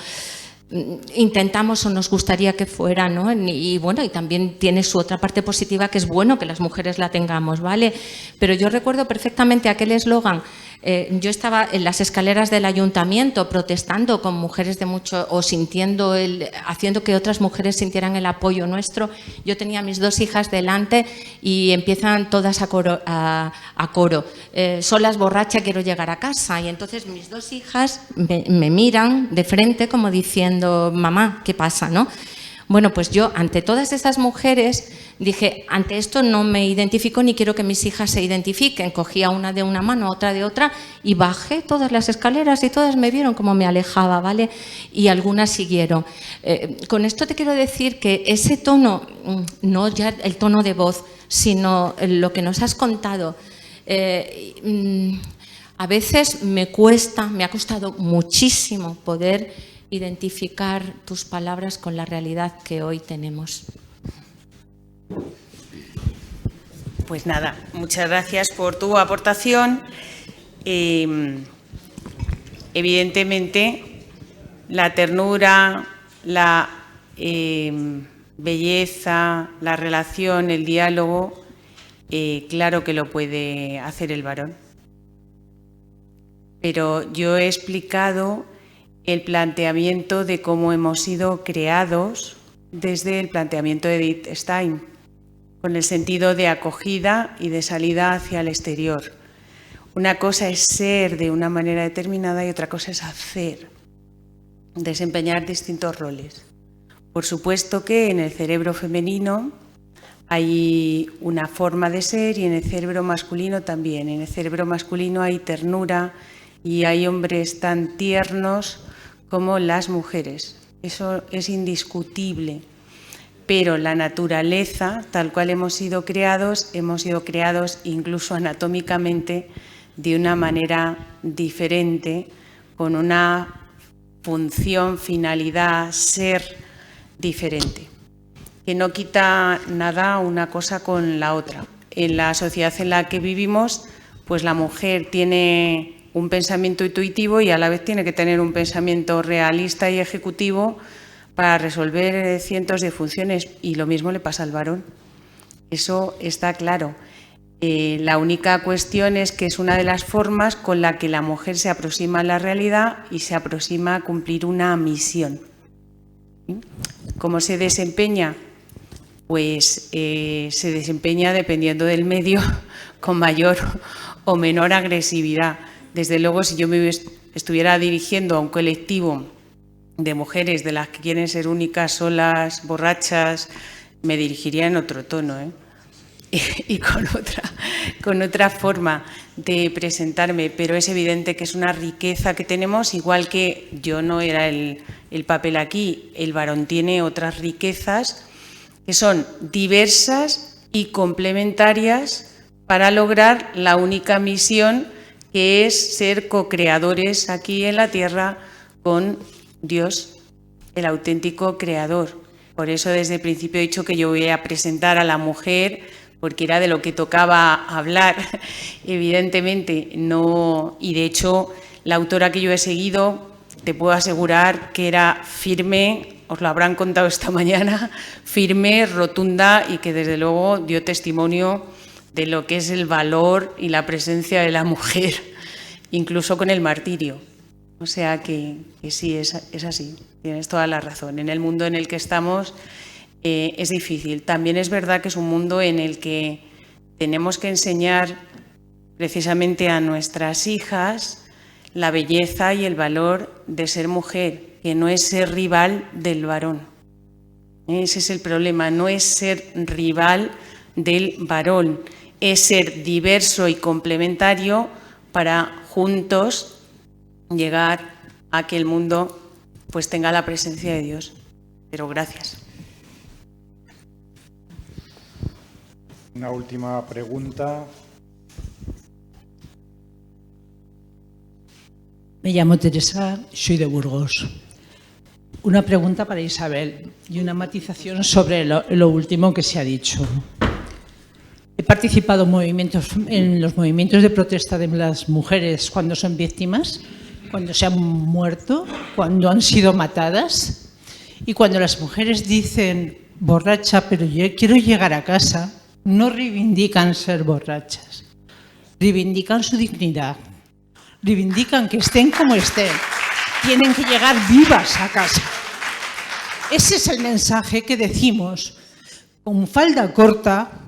intentamos o nos gustaría que fuera, ¿no? Y bueno, y también tiene su otra parte positiva, que es bueno que las mujeres la tengamos, ¿vale? Pero yo recuerdo perfectamente aquel eslogan. Yo estaba en las escaleras del ayuntamiento protestando con mujeres de mucho, o haciendo que otras mujeres sintieran el apoyo nuestro. Yo tenía a mis 2 hijas delante y empiezan todas a coro. Solas, borracha, quiero llegar a casa. Y entonces mis 2 hijas me miran de frente como diciendo, mamá, ¿qué pasa, no? Bueno, pues yo ante todas esas mujeres dije, ante esto no me identifico ni quiero que mis hijas se identifiquen. Cogí a una de una mano, a otra de otra, y bajé todas las escaleras y todas me vieron como me alejaba, ¿vale? Y algunas siguieron. Con esto te quiero decir que ese tono, no ya el tono de voz, sino lo que nos has contado, a veces me ha costado muchísimo poder identificar tus palabras con la realidad que hoy tenemos. Pues nada, muchas gracias por tu aportación. Evidentemente, la ternura, la belleza, la relación, el diálogo, claro que lo puede hacer el varón. Pero yo he explicado el planteamiento de cómo hemos sido creados desde el planteamiento de Edith Stein, con el sentido de acogida y de salida hacia el exterior. Una cosa es ser de una manera determinada y otra cosa es hacer, desempeñar distintos roles. Por supuesto que en el cerebro femenino hay una forma de ser y en el cerebro masculino también. En el cerebro masculino hay ternura y hay hombres tan tiernos como las mujeres. Eso es indiscutible. Pero la naturaleza, tal cual hemos sido creados incluso anatómicamente de una manera diferente, con una función, finalidad, ser diferente, que no quita nada una cosa con la otra. En la sociedad en la que vivimos, pues la mujer tiene un pensamiento intuitivo y a la vez tiene que tener un pensamiento realista y ejecutivo para resolver cientos de funciones, y lo mismo le pasa al varón. Eso está claro. La única cuestión es que es una de las formas con la que la mujer se aproxima a la realidad y se aproxima a cumplir una misión. ¿Cómo se desempeña? Pues se desempeña dependiendo del medio, con mayor o menor agresividad. Desde luego, si yo me estuviera dirigiendo a un colectivo de mujeres de las que quieren ser únicas, solas, borrachas, me dirigiría en otro tono, y con otra forma de presentarme. Pero es evidente que es una riqueza que tenemos, igual que yo no era el papel aquí, el varón tiene otras riquezas que son diversas y complementarias para lograr la única misión, que es ser co-creadores aquí en la tierra con Dios, el auténtico creador. Por eso desde el principio he dicho que yo voy a presentar a la mujer, porque era de lo que tocaba hablar, evidentemente no. Y de hecho la autora que yo he seguido, te puedo asegurar que era firme, os lo habrán contado esta mañana, firme, rotunda, y que desde luego dio testimonio de lo que es el valor y la presencia de la mujer, incluso con el martirio. O sea que sí, es así, tienes toda la razón. En el mundo en el que estamos es difícil. También es verdad que es un mundo en el que tenemos que enseñar precisamente a nuestras hijas la belleza y el valor de ser mujer, que no es ser rival del varón. Ese es el problema, no es ser rival del varón, es ser diverso y complementario para juntos llegar a que el mundo pues tenga la presencia de Dios. Pero gracias. Una última pregunta. Me llamo Teresa, soy de Burgos. Una pregunta para Isabel y una matización sobre lo último que se ha dicho. He participado en los movimientos de protesta de las mujeres cuando son víctimas, cuando se han muerto, cuando han sido matadas, y cuando las mujeres dicen borracha, pero yo quiero llegar a casa, no reivindican ser borrachas, reivindican su dignidad, reivindican que estén como estén, tienen que llegar vivas a casa. Ese es el mensaje que decimos, con falda corta,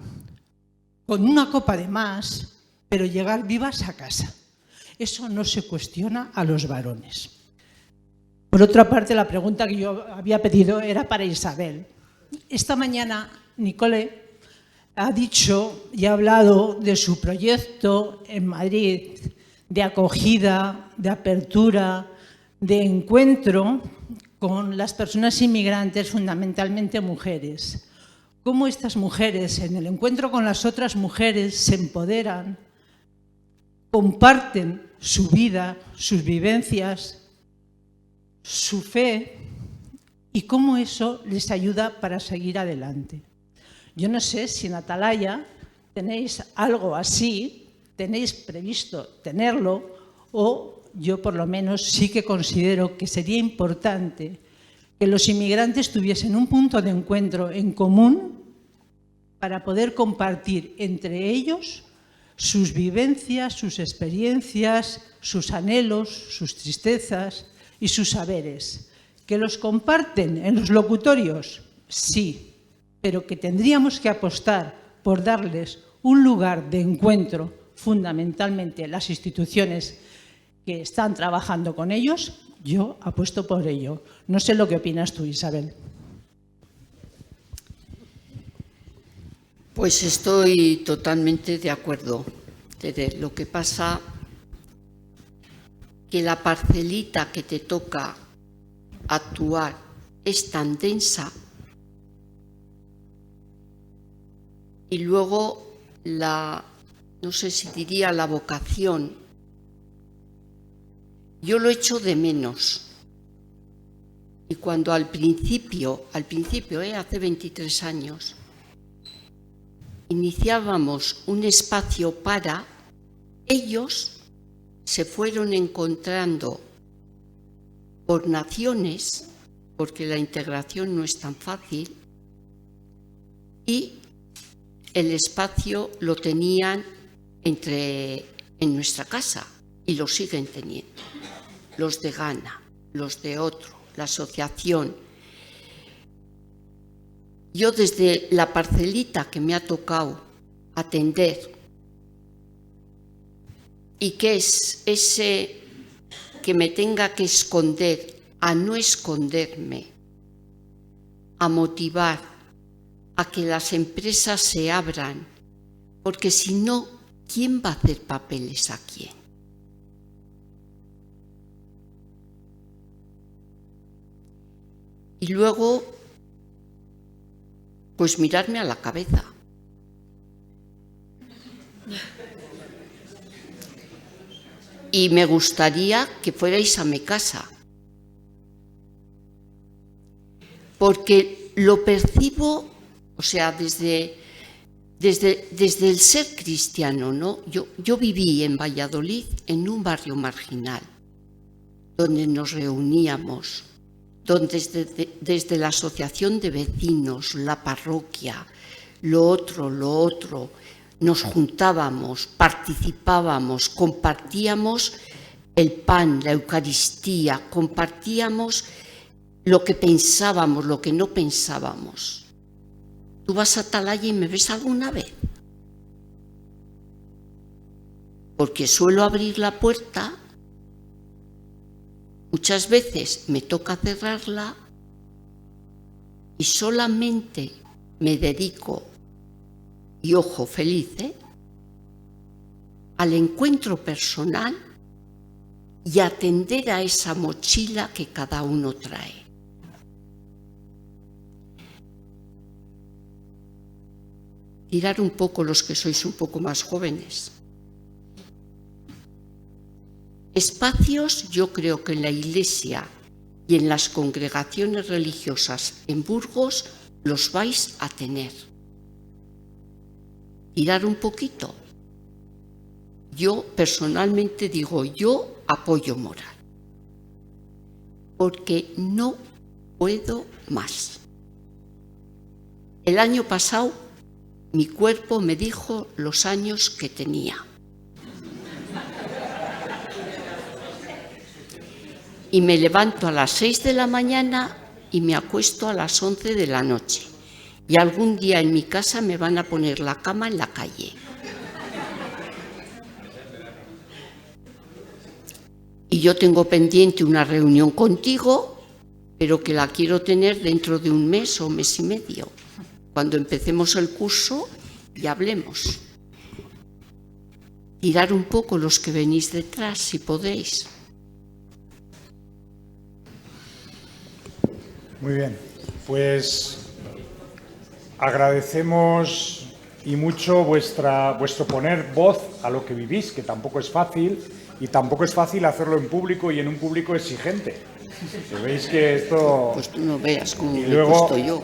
con una copa de más, pero llegar vivas a casa. Eso no se cuestiona a los varones. Por otra parte, la pregunta que yo había pedido era para Isabel. Esta mañana Nicole ha dicho y ha hablado de su proyecto en Madrid de acogida, de apertura, de encuentro con las personas inmigrantes, fundamentalmente mujeres. Cómo estas mujeres, en el encuentro con las otras mujeres, se empoderan, comparten su vida, sus vivencias, su fe, y cómo eso les ayuda para seguir adelante. Yo no sé si en Atalaya tenéis algo así, tenéis previsto tenerlo, o yo por lo menos sí que considero que sería importante que los inmigrantes tuviesen un punto de encuentro en común para poder compartir entre ellos sus vivencias, sus experiencias, sus anhelos, sus tristezas y sus saberes. ¿Que los comparten en los locutorios? Sí, pero que tendríamos que apostar por darles un lugar de encuentro, fundamentalmente las instituciones que están trabajando con ellos. Yo apuesto por ello. No sé lo que opinas tú, Isabel. Pues estoy totalmente de acuerdo, Tere. Lo que pasa que la parcelita que te toca actuar es tan densa, y luego no sé si diría la vocación, yo lo echo de menos. Y cuando al principio, hace 23 años, iniciábamos un espacio para, ellos se fueron encontrando por naciones, porque la integración no es tan fácil, y el espacio lo tenían en nuestra casa y lo siguen teniendo. Los de Ghana, los de otro, la asociación. Yo desde la parcelita que me ha tocado atender, y que es ese que me tenga que esconder, a no esconderme, a motivar, a que las empresas se abran, porque si no, ¿quién va a hacer papeles a quién? Y luego, pues mirarme a la cabeza. Y me gustaría que fuerais a mi casa, porque lo percibo, o sea, desde el ser cristiano, ¿no? Yo viví en Valladolid, en un barrio marginal, donde nos reuníamos, donde desde la asociación de vecinos, la parroquia, lo otro, nos juntábamos, participábamos, compartíamos el pan, la Eucaristía, compartíamos lo que pensábamos, lo que no pensábamos. ¿Tú vas a Atalaya y me ves alguna vez? Porque suelo abrir la puerta, muchas veces me toca cerrarla y solamente me dedico, y ojo feliz, al encuentro personal y atender a esa mochila que cada uno trae. Tirar un poco los que sois un poco más jóvenes. Espacios, yo creo que en la Iglesia y en las congregaciones religiosas en Burgos los vais a tener. Tirar un poquito. Yo personalmente digo, yo apoyo moral, porque no puedo más. El año pasado mi cuerpo me dijo los años que tenía. Y me levanto a las 6 de la mañana y me acuesto a las 11 de la noche. Y algún día en mi casa me van a poner la cama en la calle. Y yo tengo pendiente una reunión contigo, pero que la quiero tener dentro de un mes o mes y medio, cuando empecemos el curso y hablemos. Tirar un poco los que venís detrás, si podéis. Muy bien, pues agradecemos y mucho vuestro poner voz a lo que vivís, que tampoco es fácil, y tampoco es fácil hacerlo en público y en un público exigente. Que veis que esto... Pues tú no veas cómo y me he luego, puesto yo.